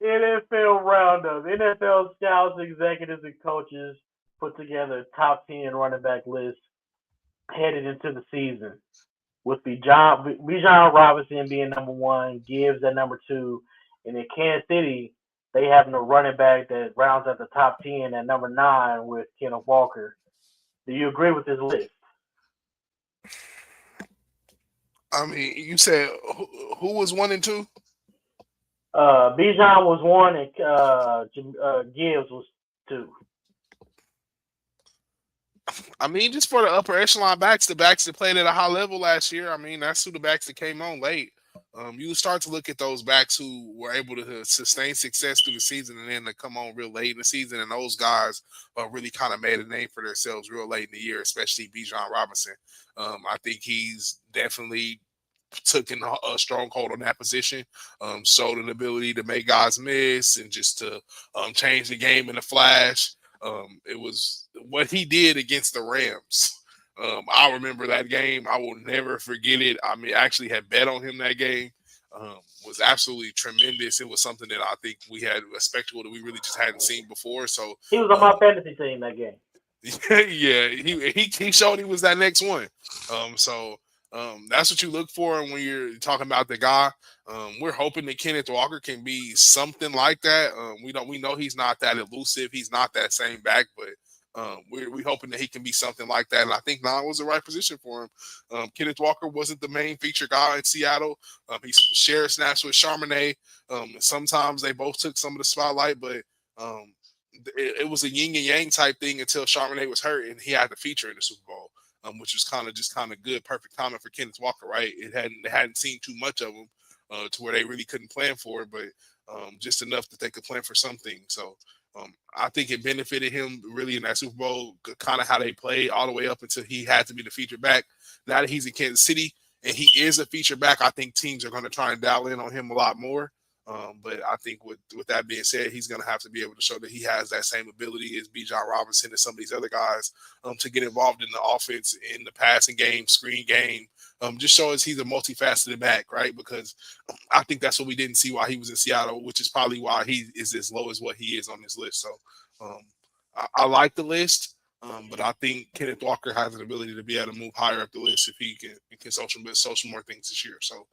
NFL roundup. NFL scouts, executives, and coaches put together a top 10 running back list headed into the season, with Bijan Robinson being number one, Gibbs at number two, and in Kansas City, they having a running back that rounds at the top 10 at number 9 with Kenneth Walker. Do you agree with this list? I mean, you said who was 1 and 2? Bijan was 1 and Gibbs was 2. I mean, just for the upper echelon backs, the backs that played at a high level last year, I mean, that's who the backs that came on late. You start to look at those backs who were able to sustain success through the season and then to come on real late in the season, and those guys really kind of made a name for themselves real late in the year, especially Bijan Robinson. I think he's definitely took a strong hold on that position, showed an ability to make guys miss and just to change the game in a flash. It was what he did against the Rams. I remember that game. I will never forget it. I mean, I actually had bet on him that game. Was absolutely tremendous. It was something that I think we had a spectacle that we really just hadn't seen before. So he was on my fantasy team that game. Yeah, he showed he was that next one. That's what you look for when you're talking about the guy. We're hoping that Kenneth Walker can be something like that. We know he's not that elusive. He's not that same back, but we're hoping that he can be something like that. And I think 9 was the right position for him. Kenneth Walker wasn't the main feature guy in Seattle. He shared snaps with Charbonnet. Sometimes they both took some of the spotlight, but it was a yin and yang type thing until Charbonnet was hurt and he had to feature in the Super Bowl. Which was kind of good, perfect timing for Kenneth Walker, right? They hadn't seen too much of him to where they really couldn't plan for it, but just enough that they could plan for something. So I think it benefited him really in that Super Bowl, kind of how they played all the way up until he had to be the feature back. Now that he's in Kansas City and he is a feature back, I think teams are going to try and dial in on him a lot more. But I think with that being said, he's going to have to be able to show that he has that same ability as Bijan Robinson and some of these other guys to get involved in the offense, in the passing game, screen game. Just shows he's a multifaceted back, right? Because I think that's what we didn't see while he was in Seattle, which is probably why he is as low as what he is on this list. So I like the list. But I think Kenneth Walker has an ability to be able to move higher up the list if he can social more things this year. So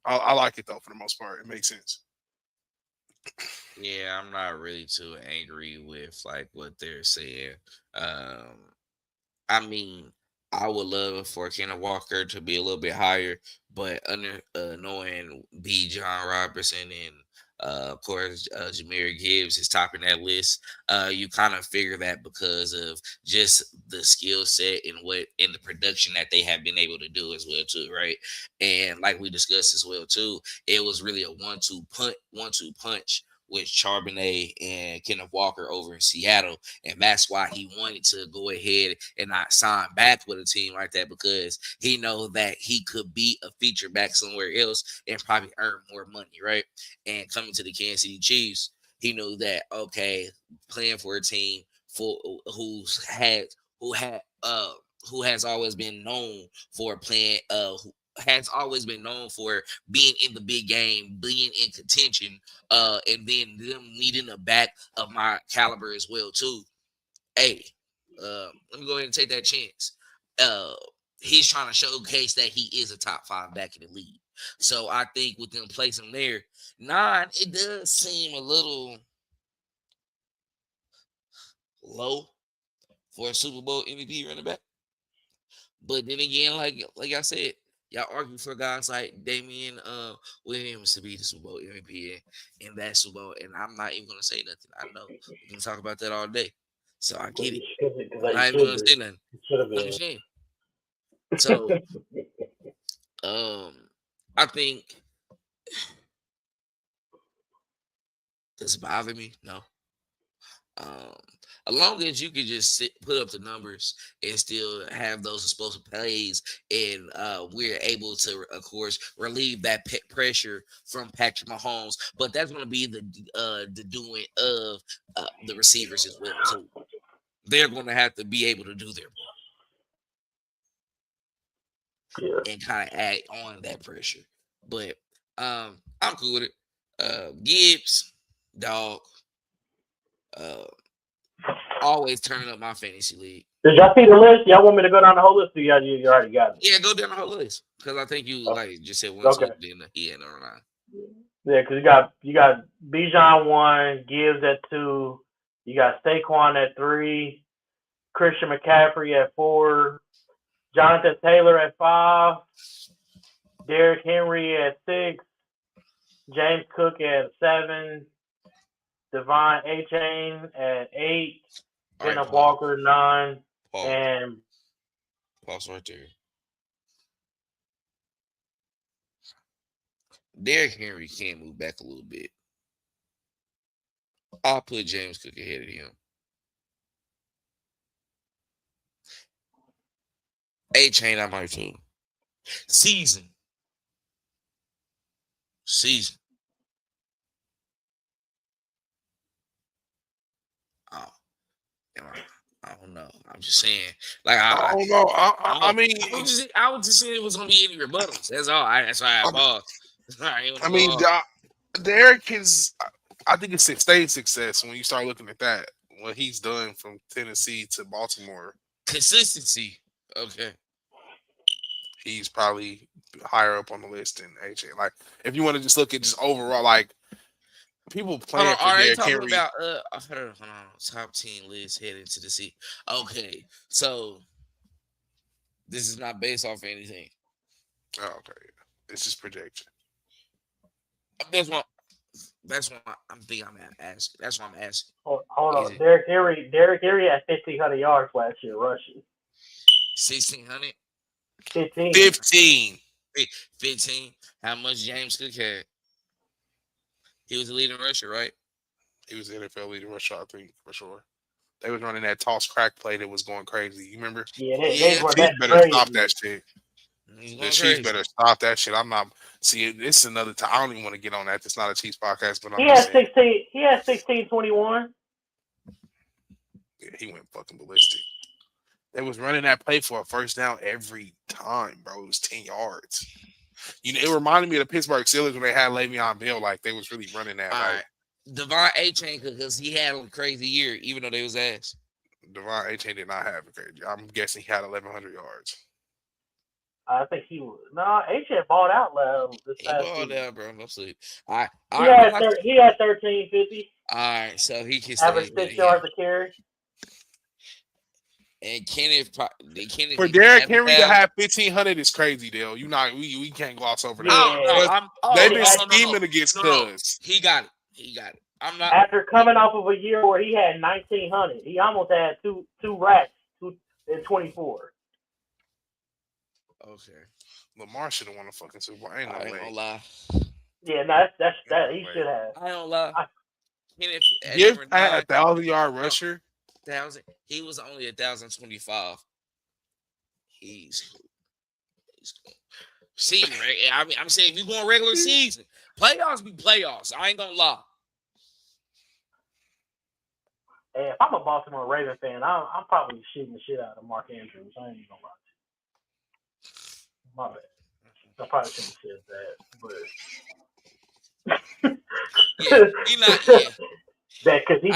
I like it though for the most part. It makes sense. Yeah, I'm not really too angry with like what they're saying. Um, I mean, I would love for Kenneth Walker to be a little bit higher, but under knowing B. John Robertson and of course Jameer Gibbs is topping that list, you kind of figure that because of just the skill set and what in the production that they have been able to do as well too, right? And like we discussed as well too, it was really a one-two punch with Charbonnet and Kenneth Walker over in Seattle. And that's why he wanted to go ahead and not sign back with a team like that, because he know that he could be a feature back somewhere else and probably earn more money, right? And coming to the Kansas City Chiefs, he knew that, okay, playing for a team for who had who has always been known for playing who has always been known for being in the big game, being in contention, and then them needing a back of my caliber as well too. Hey, let me go ahead and take that chance. Uh, he's trying to showcase that he is a top 5 back in the league. So I think with them placing him there, 9, it does seem a little low for a Super Bowl MVP running back. But then again, like I said, y'all argue for guys like Damian Williams to be the Super Bowl MVP in that Super Bowl, and I'm not even gonna say nothing. I know we can talk about that all day, so I get it. I'm not even gonna say nothing. Should have You been. understand? So, I think, does it bother me? No. As long as you can just put up the numbers and still have those explosive plays, and we're able to, of course, relieve that pressure from Patrick Mahomes. But that's going to be the doing of the receivers as well too. They're going to have to be able to do their part and kind of add on that pressure. But I'm cool with it. Gibbs, dog. Always turning up my fantasy league. Did y'all see the list? Y'all want me to go down the whole list? Or you already got it? Yeah, go down the whole list, because I think you like just said 1, Okay. 2, then he had number 9. Yeah, because you got Bijan 1, Gibbs at 2, you got Saquon at 3, Christian McCaffrey at 4, Jonathan Taylor at 5, Derrick Henry at 6, James Cook at 7, Devon A-Chain at 8, Kenneth Walker 9, and pause right there. Derrick Henry can move back a little bit. I'll put James Cook ahead of him. A-Chain, I might too. Season. Oh, I don't know. I'm just saying. Like I don't know. I mean, I was just saying it was gonna be any rebuttals. That's all. That's why I paused. I mean, Derek is. I think it's sustained success when you start looking at that. What he's done from Tennessee to Baltimore. Consistency. Okay. He's probably higher up on the list than AJ. Like, if you want to just look at just overall, like people playing for Derrick Henry. About hold on, top 10 list heading to the seat. Okay, so this is not based off anything. Oh, okay, it's just projection. That's what I'm thinking. Asking. That's what I'm asking. Hold on, Derrick Henry had 1,500 yards last year rushing. 1,600. 15. 15. How much James Cook had? He was the leading rusher, right? He was the NFL leading rusher, I think, for sure. They was running that toss crack play that was going crazy. You remember? Yeah, they were that better crazy. Stop that shit. The Chiefs better stop that shit. I'm not. See, this is another time. I don't even want to get on that. It's not a Chiefs podcast, but he had 16. He had 16-21. Yeah, he went fucking ballistic. They was running that play for a first down every time, bro. It was 10 yards. You know, it reminded me of the Pittsburgh Steelers when they had Le'Veon Bell. Like, they was really running that. All right. Devon A-Chain, because he had a crazy year, even though they was ass. Devon Achane did not have a great year. I'm guessing he had 1,100 yards. I think he was. No, H had balled out this He past balled season. out, bro. No sleep. All right. He had 1350, All right, so he can average stay 6 with yards him. a carry. And Kenneth For need to Derrick have Henry to 1,000. have 1,500 is crazy, Dale. We can't gloss over that. Yeah. They've been no, scheming against Cuz. He got it. I'm not. After coming off of a year where he had 1,900, he almost had two racks in 24. Okay. Lamar should have won a fucking Super Bowl. Ain't no I ain't way. gonna lie. Yeah, no, that's that he should have. I ain't gonna lie. Kenneth at Give number Pat 9, 1,000-yard rusher. 1,000. He was only 1,025. He's cool. See, right? I mean, I'm saying if you going regular season, playoffs be playoffs. I ain't gonna lie. Hey, if I'm a Baltimore Raven fan, I'm probably shooting the shit out of Mark Andrews. I ain't even gonna lie to you. My bad. I probably shouldn't have said that, Yeah, he not. Yeah, that because he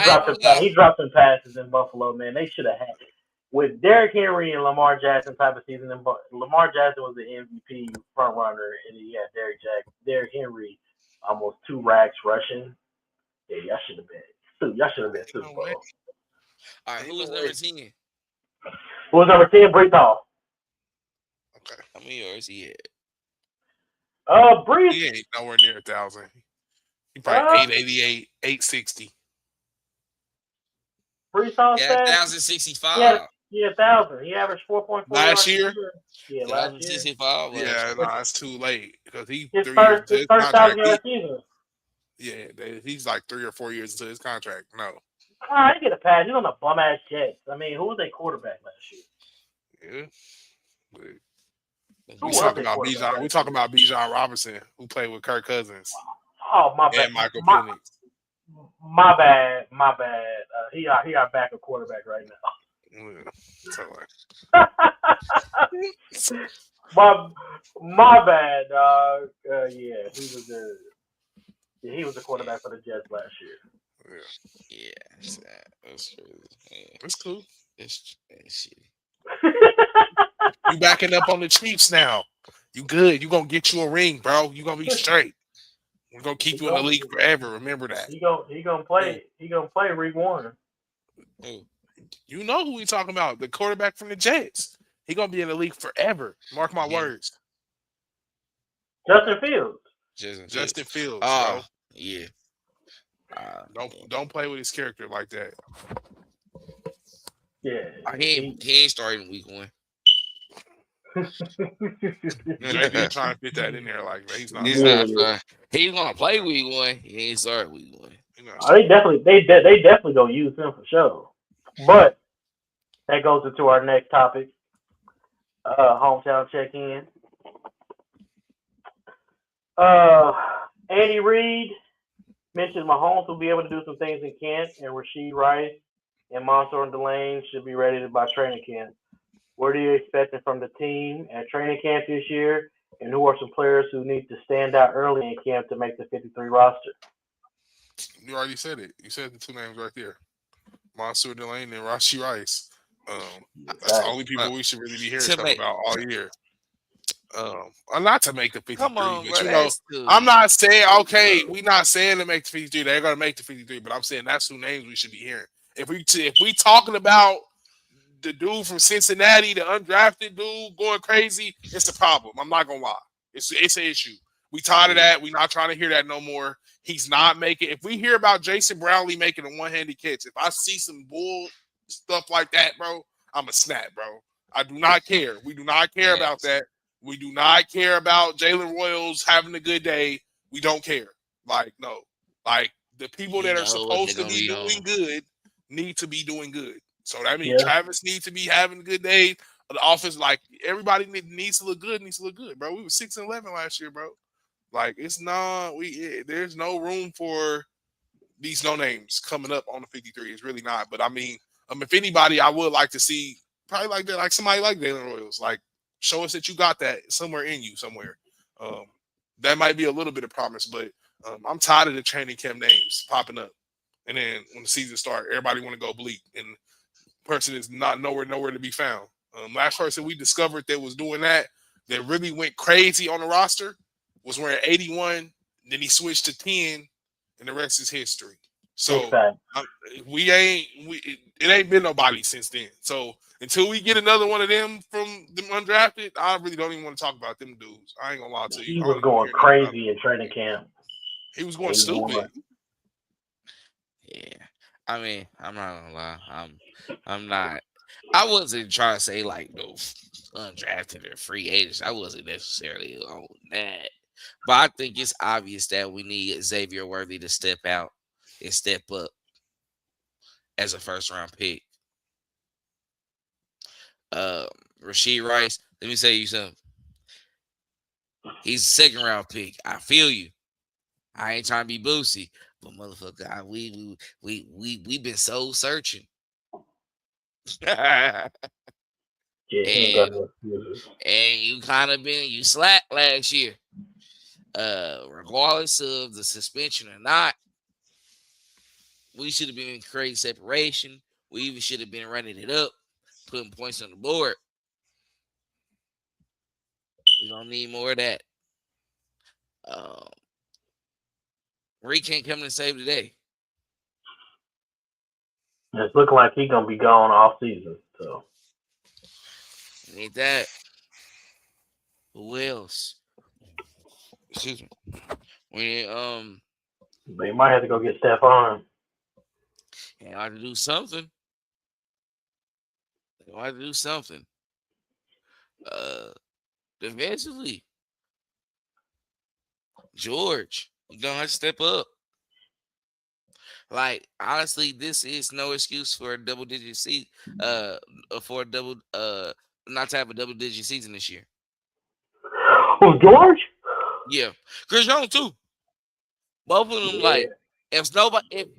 dropped some passes in Buffalo, man. They should have had it. With Derrick Henry and Lamar Jackson type of season, Lamar Jackson was the MVP front runner, and he had Derrick Henry almost 2 racks rushing. Yeah, y'all should have been Super Bowl. All right, who was number 10? Who was number 10? Brees Hall. Okay. How many yards he had? Brees. He ain't nowhere near 1,000. He probably 888, 860. Brees Hall Yeah, said 1,065. Yeah, 1,000. He averaged 4.4 last year. Yeah, last year. 1,065. Yeah, no, it's too late because His first 1,000-yard season. Yeah, he's like 3 or 4 years into his contract. No. I get a pass. He's on the bum ass Jets. I mean, who was their quarterback last year? Yeah. We talking about Bijan Robinson, who played with Kirk Cousins. Oh, my bad. And Michael Penix. My bad. He our backup quarterback right now. My bad, dog. Yeah, he was the quarterback for the Jets last year. Yeah, that's crazy. Yeah. That's cool. It's shitty. You backing up on the Chiefs now. You good. You gonna get you a ring, bro. You gonna be straight. We're gonna keep you in the league forever. Remember that. He gonna play. He gonna play week 1. You know who we talking about? The quarterback from the Jets. He gonna be in the league forever. Mark my words. Justin Fields. Justin Fields, bro. Yeah. Don't play with his character like that. Yeah. He ain't starting week 1. JB trying to fit that in there like that. He's not. He's gonna play week 1. He ain't start week 1. They definitely gonna use him for sure. But that goes into our next topic. Hometown check-in. Andy Reid mentioned Mahomes will be able to do some things in camp, and Rashee Rice and Mansoor and Delane should be ready by training camp. What are you expecting from the team at training camp this year, and who are some players who need to stand out early in camp to make the 53 roster? You already said it. You said the 2 names right there. Mansoor, Delane, and Rashee Rice. That's the only people we should really be hearing stuff about all year. Not to make the 53, but I'm not saying we're not saying to make the 53. They're gonna make the 53, but I'm saying that's 2 names we should be hearing. If we talking about the dude from Cincinnati, the undrafted dude going crazy, it's a problem. I'm not gonna lie. It's an issue. We tired of that. We're not trying to hear that no more. He's not making. If we hear about Jason Brownlee making a one-handed catch, if I see some bull stuff like that, bro, I'm a snap, bro. I do not care. We do not care about that. We do not care about Jaylen Royals having a good day. We don't care. No. The people that are supposed to be doing good need to be doing good. So that means Travis needs to be having a good day. The offense, everybody needs to look good, bro. We were 6-11 last year, bro. There's no room for these no names coming up on the 53. It's really not. But I mean, if anybody, I would like to see probably like that, like somebody like Jaylen Royals, show us that you got that somewhere in you somewhere. That might be a little bit of promise, but I'm tired of the training camp names popping up. And then when the season starts, everybody want to go bleak. And person is not nowhere to be found. Last person we discovered that was doing that really went crazy on the roster was wearing 81. Then he switched to 10, and the rest is history. So it ain't been nobody since then. So until we get another one of them from them undrafted, I really don't even want to talk about them dudes. I ain't gonna lie to you. He was going crazy in training camp. He was going stupid. Yeah, I mean, I'm not gonna lie. I'm not. I wasn't trying to say like no undrafted or free agents. I wasn't necessarily on that, but I think it's obvious that we need Xavier Worthy to step out and step up as a first round pick. Rashee Rice, let me say you something. He's a second round pick. I feel you. I ain't trying to be boozy, but motherfucker, we've been soul searching. and you kind of been you slack last year. Regardless of the suspension or not, we should have been creating separation. We even should have been running it up, putting points on the board. We don't need more of that. Reed can't come and save the day. It's looking like he's gonna be gone off season. So ain't that. Who else? Excuse me. They might have to go get Stephon. They have to do something. They have to do something. Defensively, George, you gonna have to step up. Like honestly, this is no excuse for a double-digit seat. For a double, not to have a double-digit season this year. Oh, George? Yeah, Chris Jones too. Both of them, like if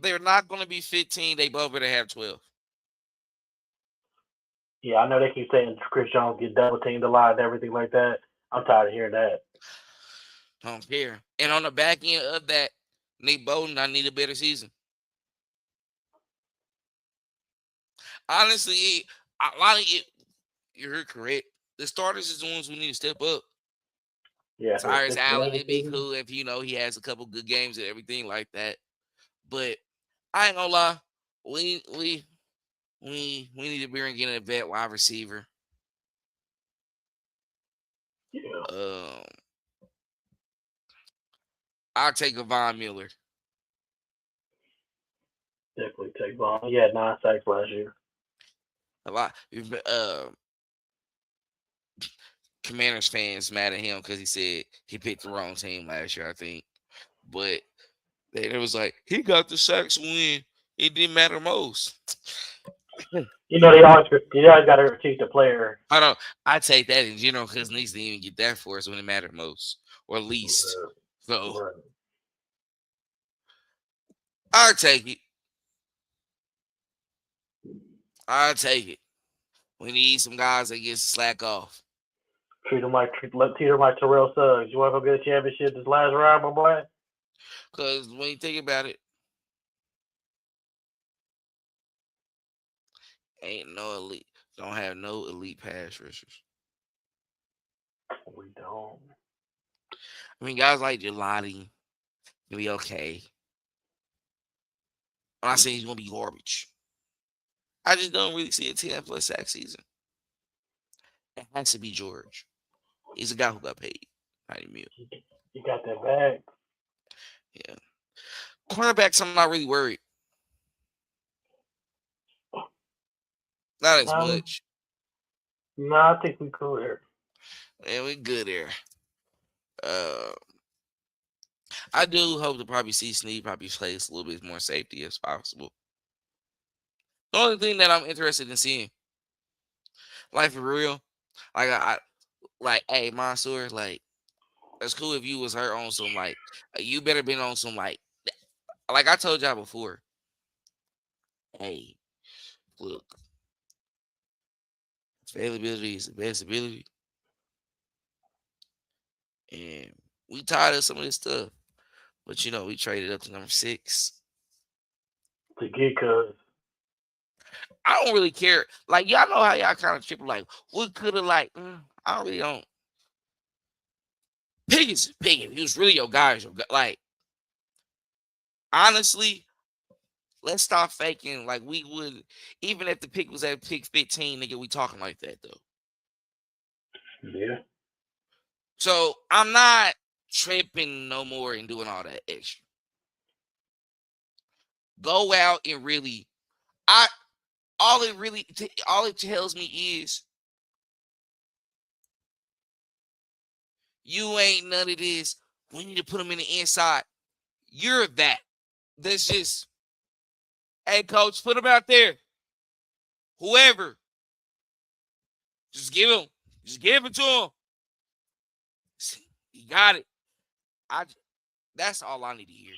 they're not going to be 15, they both better have 12. Yeah, I know they keep saying Chris Jones get double teamed a lot and everything like that. I'm tired of hearing that. I don't care. And on the back end of that, Nick Bolton, I need a better season. Honestly, a lot of it, you're correct. The starters is the ones who need to step up. Yeah, Tyrese Allen, it'd be cool if he has a couple good games and everything like that. But I ain't gonna lie, we need to bring in a vet wide receiver. Yeah. I'll take a Von Miller. Definitely take Von. He had 9 sacks last year. A lot. Commanders fans mad at him because he said he picked the wrong team last year, I think. But it was like he got the sacks when it didn't matter most. You know, they always got to critique the player. I take that in general because Knicks didn't even get that for us when it mattered most or least. So I take it. We need some guys that get slack off. Treat him like Terrell Suggs. You want to go get a championship this last round, my boy? Because when you think about it, ain't no elite. Don't have no elite pass rushers. We don't. I mean, guys like Delane can be okay. I'm not saying he's gonna be garbage. I just don't really see a 10+ sack season. It has to be George. He's a guy who got paid $90 million. He got that bag. Yeah. Cornerbacks, I'm not really worried. Not as much. No, I think we cool there. Yeah, we good there. I do hope to probably see Snead probably plays a little bit more safety as possible. The only thing that I'm interested in seeing, like for real, hey Mansoor, like it's cool if you was hurt on some you better been on some like I told y'all before. Hey, look, availability is the best ability, and we tired of some of this stuff. But we traded up to number 6 to get Cuz. I don't really care. Like, y'all know how y'all kind of triple, like, what could have, like, I really don't. Pickens. He was really your guy. Like, honestly, let's stop faking like we would, even if the pick was at pick 15, nigga, we talking like that, though. Yeah. So, I'm not tripping no more and doing all that extra. Go out and really, all it tells me is you ain't none of this. We need to put them in the inside. You're that. That's just, hey, coach, put them out there. Whoever. Just give it to him. He got it. That's all I need to hear.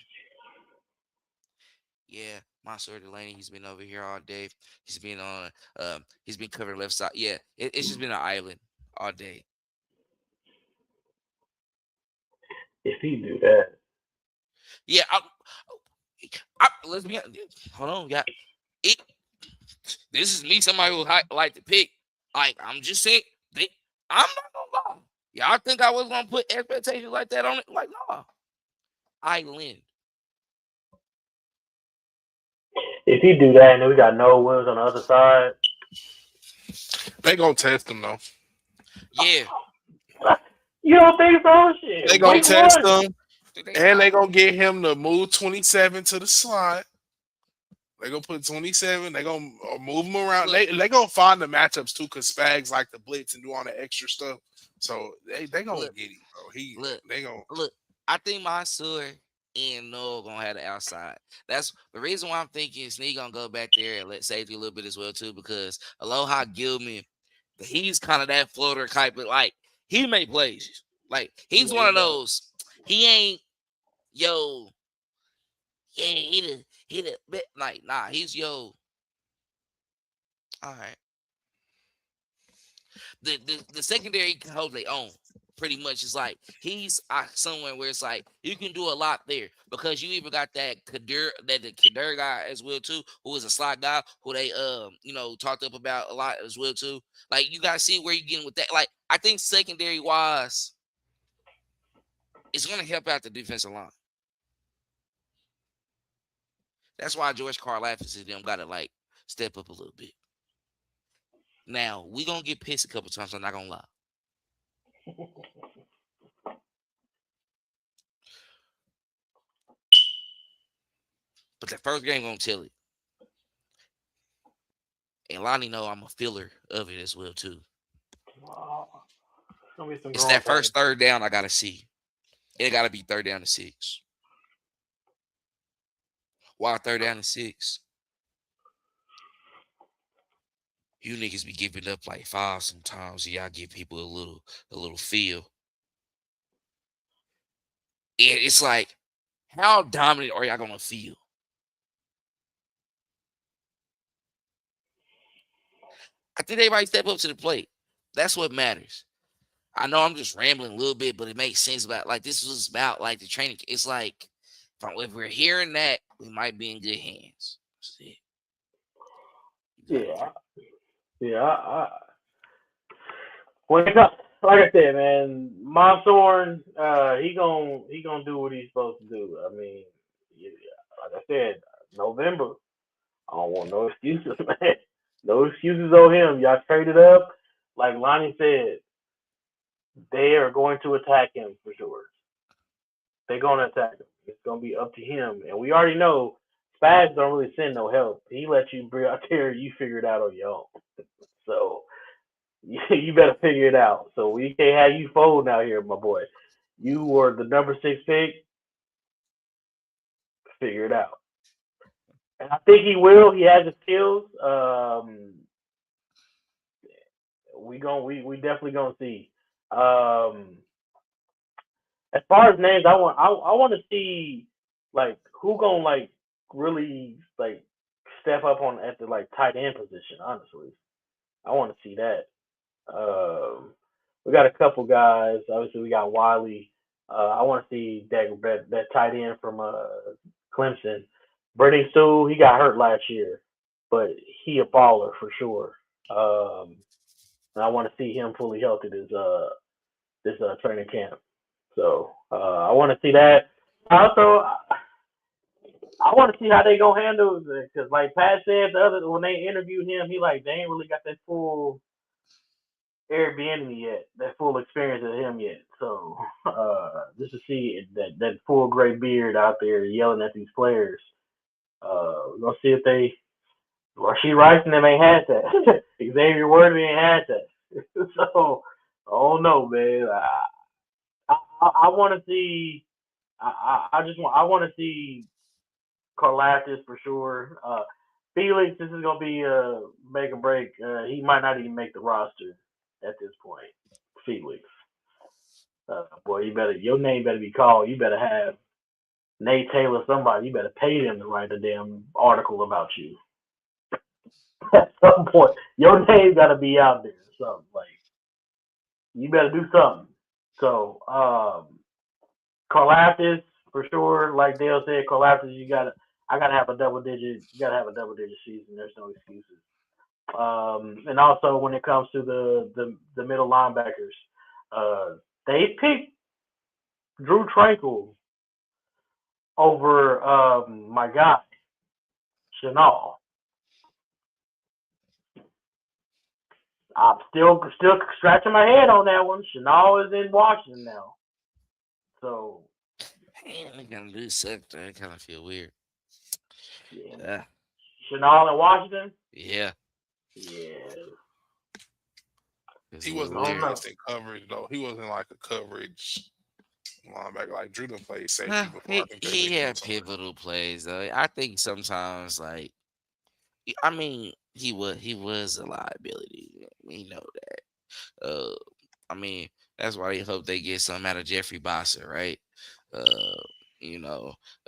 Yeah, Mansoor Delane, he's been over here all day. He's been on he's been covering left side. Yeah, it's just been an island all day. If he do that. Yeah, let's be honest. Hold on, yeah. This is me, somebody who like to pick. Like, I'm just saying, I'm not gonna lie. Y'all think I was gonna put expectations like that on it? Like, no. Island. If he do that, and then we got Noah Williams on the other side. They gonna test him though. Yeah. You don't think so? Shit. They gonna test one. him, and they gonna get him to move 27 to the slot. They gonna put 27. They gonna move him around. They gonna find the matchups too, cause Spags like the blitz and do all the extra stuff. So they gonna get him, bro. I think Mansoor and Noah gonna have the outside. That's the reason why I'm thinking Sneak gonna go back there and let safety a little bit as well too, because Aloha Gilman, he's kind of that floater type, but like he make plays. Like he's one of those. He ain't he the bit like nah. He's all right. The secondary holds their own. Pretty much, it's like he's somewhere where it's like you can do a lot there because you even got the Kadir guy as well too, who is a slot guy who they talked up about a lot as well too. Like you gotta see where you're getting with that. Like I think secondary wise, it's gonna help out the defensive line. That's why George Karlaftis and them gotta like step up a little bit. Now we gonna get pissed a couple times. I'm not gonna lie. But the first game gonna tell it. And Lonnie know I'm a filler of it as well too. It's that first third down I gotta see. It gotta be 3rd down to 6. Why 3rd down to 6? You niggas be giving up like 5 sometimes. Y'all give people a little feel. And it's like, how dominant are y'all gonna feel? I think everybody step up to the plate. That's what matters. I know I'm just rambling a little bit, but it makes sense about like this was about like the training. It's like if we're hearing that, we might be in good hands. That's it. Yeah. When it comes, like I said, man, Mansoor, he gonna do what he's supposed to do. I mean, like I said, November. I don't want no excuses, man. No excuses on him. Y'all traded up. Like Lonnie said, they are going to attack him for sure. They're going to attack him. It's going to be up to him. And we already know Spags don't really send no help. He lets you bring out there. You figure it out on your own. So you better figure it out. So we can't have you folding out here, my boy. You were the number 6 pick. Figure it out. And I think he will. He has the skills. We definitely gonna see. As far as names, I want to see like who gonna like really like step up on at the like tight end position. Honestly, I want to see that. We got a couple guys. Obviously, we got Wiley. I want to see that tight end from Clemson. Brittany Sue, he got hurt last year. but he a baller for sure. And I want to see him fully healthy this training camp. So I want to see that. Also, I want to see how they gonna handle it because, like Pat said, when they interviewed him, he like they ain't really got that full Airbnb yet, that full experience of him yet. So just to see that full gray beard out there yelling at these players, we're gonna see if they Rashee Rice and them ain't had that. Xavier Worthy ain't had that. So I don't know, man. I want to see. I want to see Karlaftis for sure. Felix, this is gonna be a make or break. He might not even make the roster at this point. Felix, boy, your name better be called. You better have Nate Taylor, somebody. You better pay them to write a damn article about you. At some point, your name gotta be out there. Something like you better do something. So, Karlaftis for sure. Like Dale said, Karlaftis, I gotta have a double digit. You gotta have a double digit season. There's no excuses. And also when it comes to the middle linebackers, they picked Drew Tranquil over my guy Chenal. I'm still scratching my head on that one. Chenal is in Washington now, so Man, they're gonna do something. I kind of feel weird. yeah. Chenal in Washington. Yeah. Yeah. He wasn't the best in coverage though. He wasn't like a coverage linebacker like Drew done played safety before. I think he had pivotal plays though. I think sometimes I mean he was a liability. We know that. I mean that's why they hope they get something out of Jeffrey Bossa, right?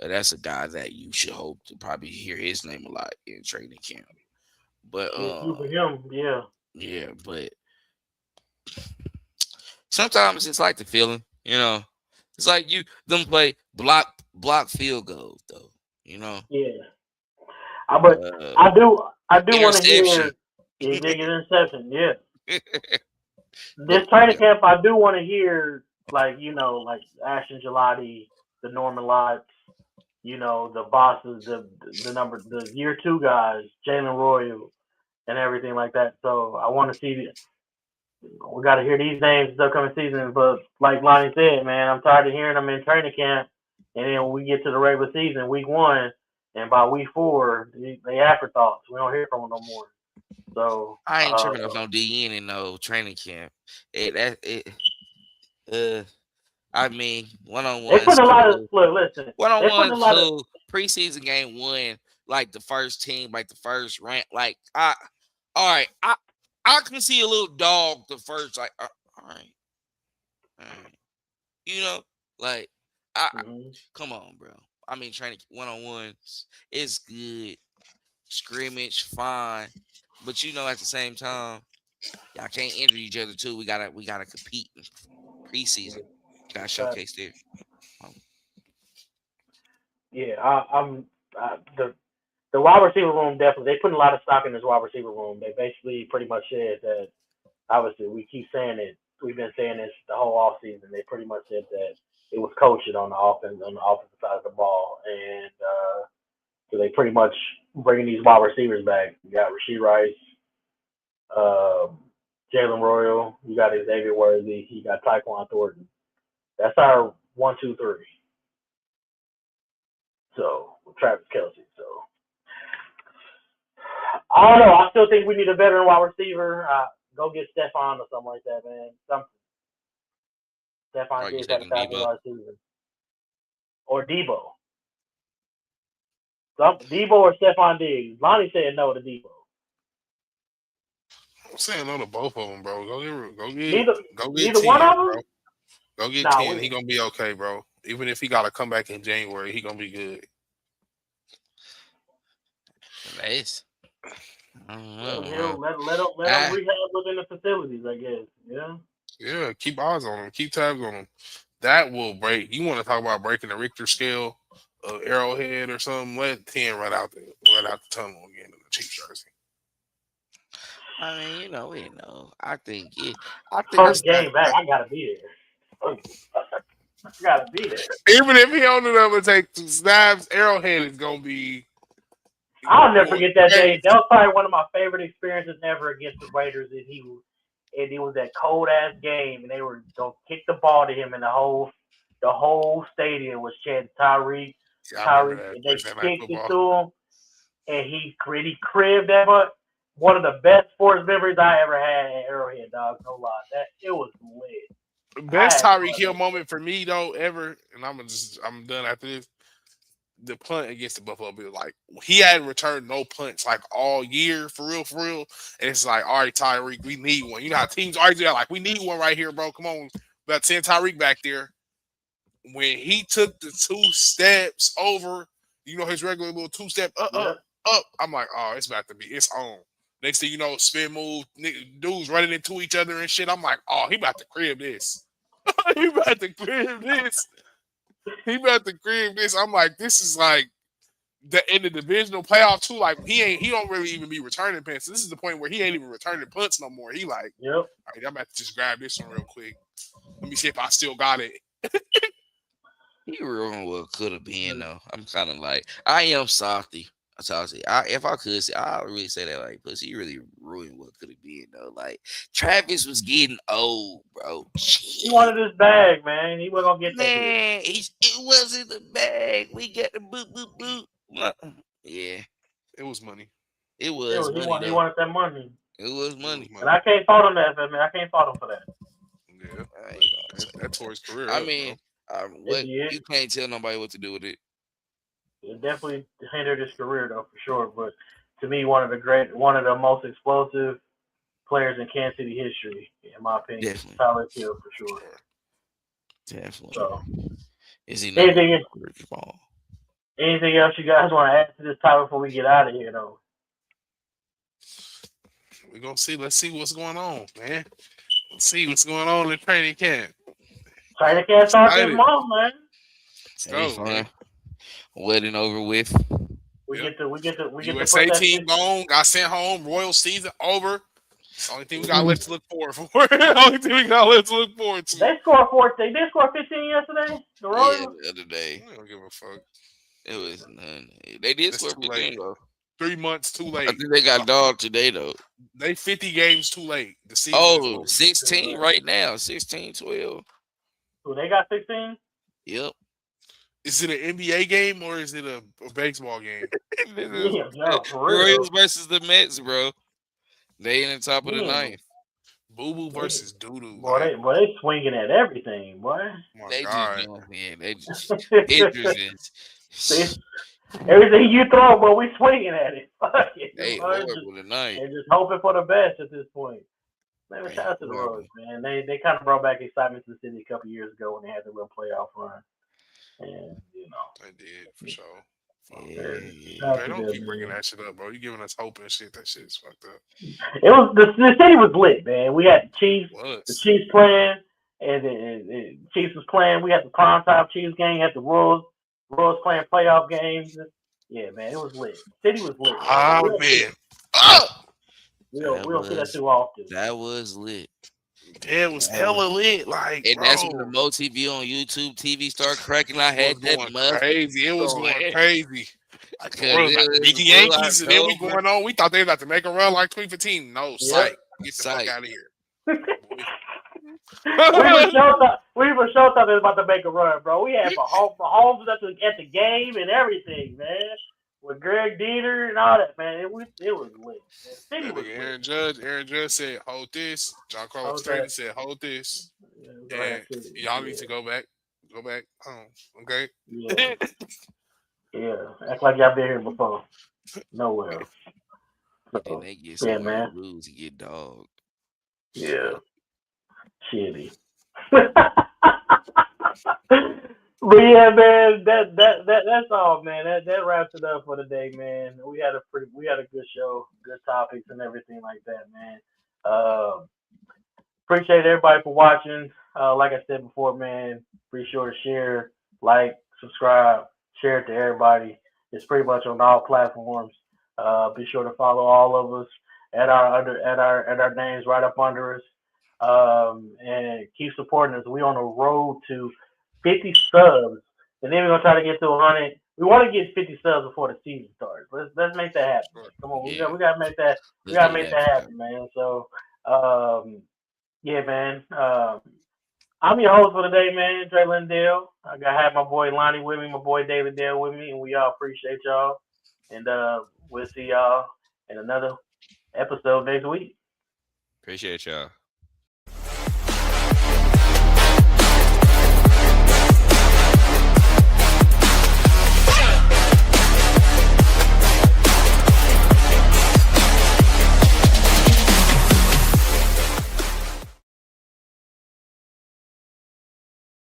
That's a guy that you should hope to probably hear his name a lot in training camp. But for him, yeah. Yeah, but sometimes it's like the feeling, It's like them play block field goals though, Yeah. But I do want to interception. hear interception, yeah. This training camp, I do want to hear like Ashton Gelati, the Norman Lotts, the bosses, the year 2 guys, Jaylen Royal, and everything like that. So I want to see. We got to hear these names this upcoming season. But like Lonnie said, man, I'm tired of hearing them in training camp, and then when we get to the regular season, week 1, and by week 4, they afterthoughts. We don't hear from them no more. So I ain't tripping off no DN in no training camp. I mean, one-on-one. They put a lot of listen. One-on-one cool. Preseason game 1, like the first team, like the first rank. Like all right, I can see a little dog the first. Like all right. Come on, bro. I mean, training one-on-ones is good. Scrimmage, fine. But at the same time, y'all can't injure each other too. We gotta compete in preseason. You gotta showcase there. Yeah, I'm the wide receiver room definitely. They put a lot of stock in this wide receiver room. They basically pretty much said that. Obviously, we keep saying it. We've been saying this the whole off season. They pretty much said that it was coaching on the offensive side of the ball, and so they pretty much bringing these wide receivers back. You got Rashee Rice, Jaylen Royal, you got Xavier Worthy, you got Tyquan Thornton. That's our 1, 2, 3. So Travis Kelce. So I don't know. I still think we need a veteran wide receiver. Go get Stephon or something like that, man. Something. Stephon Diggs had 1,000 yards season. Or Debo. Debo or Stephon Diggs. Lonnie said no to Debo. I'm saying no to both of them, bro. Go get Neither 10, one of them? bro. Go get 10. He gonna be okay, bro. Even if he gotta come back in January, he gonna be good. Nice. Let him rehab within the facilities, I guess. Yeah. Yeah, keep eyes on him. Keep tabs on him. That will break. You want to talk about breaking the Richter scale of Arrowhead or something? Let 10 run out the tunnel again. Chiefs jersey. I mean, we know. I think First game back, I gotta be there. I gotta be there. Even if he only ever take some snaps, Arrowhead is gonna be. I'll never forget that day. That was probably one of my favorite experiences ever against the Raiders. And it was that cold ass game, and they were gonna kick the ball to him, and the whole stadium was chanting Tyrese. Yeah, I remember that. And they Thursday Night kicked Football. it to him, and he cribbed that much. One of the best sports memories I ever had at Arrowhead, dog. No lie, it was lit. Best Tyreek Hill moment for me though ever, and I'm done after this. The punt against the Buffalo Bills, like he hadn't returned no punts like all year for real. And it's like, all right, Tyreek, we need one. You know how teams always do that, like we need one right here, bro. Come on, we got to send Tyreek back there. When he took the 2 steps over, his regular little 2-step up, I'm like, oh, it's about to be, it's on. Next thing you know, spin move, dudes running into each other and shit. I'm like, oh, he about to crib this. He about to crib this. I'm like, this is like in the divisional playoff too. Like he don't really even be returning punts. This is the point where he ain't even returning punts no more. He like, yep. All right, I'm about to just grab this one real quick. Let me see if I still got it. He ruined what could have been though. I'm kind of like, I am softy. If I could say, I would really say that, like, plus he really ruined what could have been though. Like Travis was getting old, bro. Jeez. He wanted his bag, man. He wasn't gonna get that. Man, it wasn't the bag. We got the boot. Yeah, it was money. It was money. He wanted that money. It was money. And I can't fault him that, man. I can't fault him for that. Yeah, that tore his career. I mean, you can't tell nobody what to do with it. It definitely hindered his career, though, for sure. But to me, one of the most explosive players in Kansas City history, in my opinion. Definitely. Tyreek Hill, for sure. Definitely. So, is he anything else you guys want to add to this topic before we get out of here, though? We're gonna see. Let's see what's going on, man. Let's see what's going on in training camp. Training camp starts this month, man. Let's go, man. Wedding over with. We get to USA team gone. Got sent home. Royal season over. It's the only thing we got left to look forward for. To. They scored 14. They scored 15 yesterday. The Royals. Yeah, the other day. I don't give a fuck. It was none. They did score 15 though. 3 months too late. I think they got dogged today though. They 50 games too late. The season 16 right now. 16-12. So they got 16? Yep. Is it an NBA game or is it a baseball game? Royals versus the Mets, bro. They in the top of the ninth. Boo Boo versus Doodoo. Boy, they swinging at everything, boy. They just interesting. Everything you throw, but we swinging at it. They horrible tonight. They're just hoping for the best at this point. Man, shout out to the Royals, man. They kind of brought back excitement to the city a couple years ago when they had the little playoff run. And, They did, for sure. Yeah. Don't keep bringing that shit up, bro. You giving us hope and shit. That shit's fucked up. It was the city was lit, man. We had the Chiefs playing, and the Chiefs was playing. We had the primetime Chiefs game. Had the Royals playing playoff games. Yeah, man, it was lit. The city was lit. Oh man, we don't see that too often. That was lit. It was hella lit, like, and that's when the Mo TV on YouTube TV started cracking. I had that crazy. It was going crazy. Beat the Yankees, and then we going on. We thought they were about to make a run like 2015. No, psych. Get the fuck out of here. we were sure thought they was about to make a run, bro. We had Mahomes at the game and everything, man. With Greg Dieter and all that, man, it was lit. Aaron Judge said, "Hold this." John Carlos Stanton said, "Hold this." And y'all need to go back home, okay? Yeah. Yeah, act like y'all been here before. Nowhere. And they get some rules to get dogged. Yeah. Shitty. But yeah, man, that's all, man. That wraps it up for the day, man. We had a good show, good topics and everything like that, man. Appreciate everybody for watching. Like I said before, man, be sure to share, like, subscribe, share it to everybody. It's pretty much on all platforms. Be sure to follow all of us at our names right up under us. And keep supporting us. We on the road to 50 subs, and then we're gonna try to get to 100. We want to get 50 subs before the season starts. Let's make that happen. Man. Come on, Yeah. we gotta make that. We Let's gotta do make that. that happen, man. So, yeah, man. I'm your host for today, man, Jaylen Dale. I have my boy Lonnie with me, my boy David Dale with me, and we all appreciate y'all. And we'll see y'all in another episode next week. Appreciate y'all.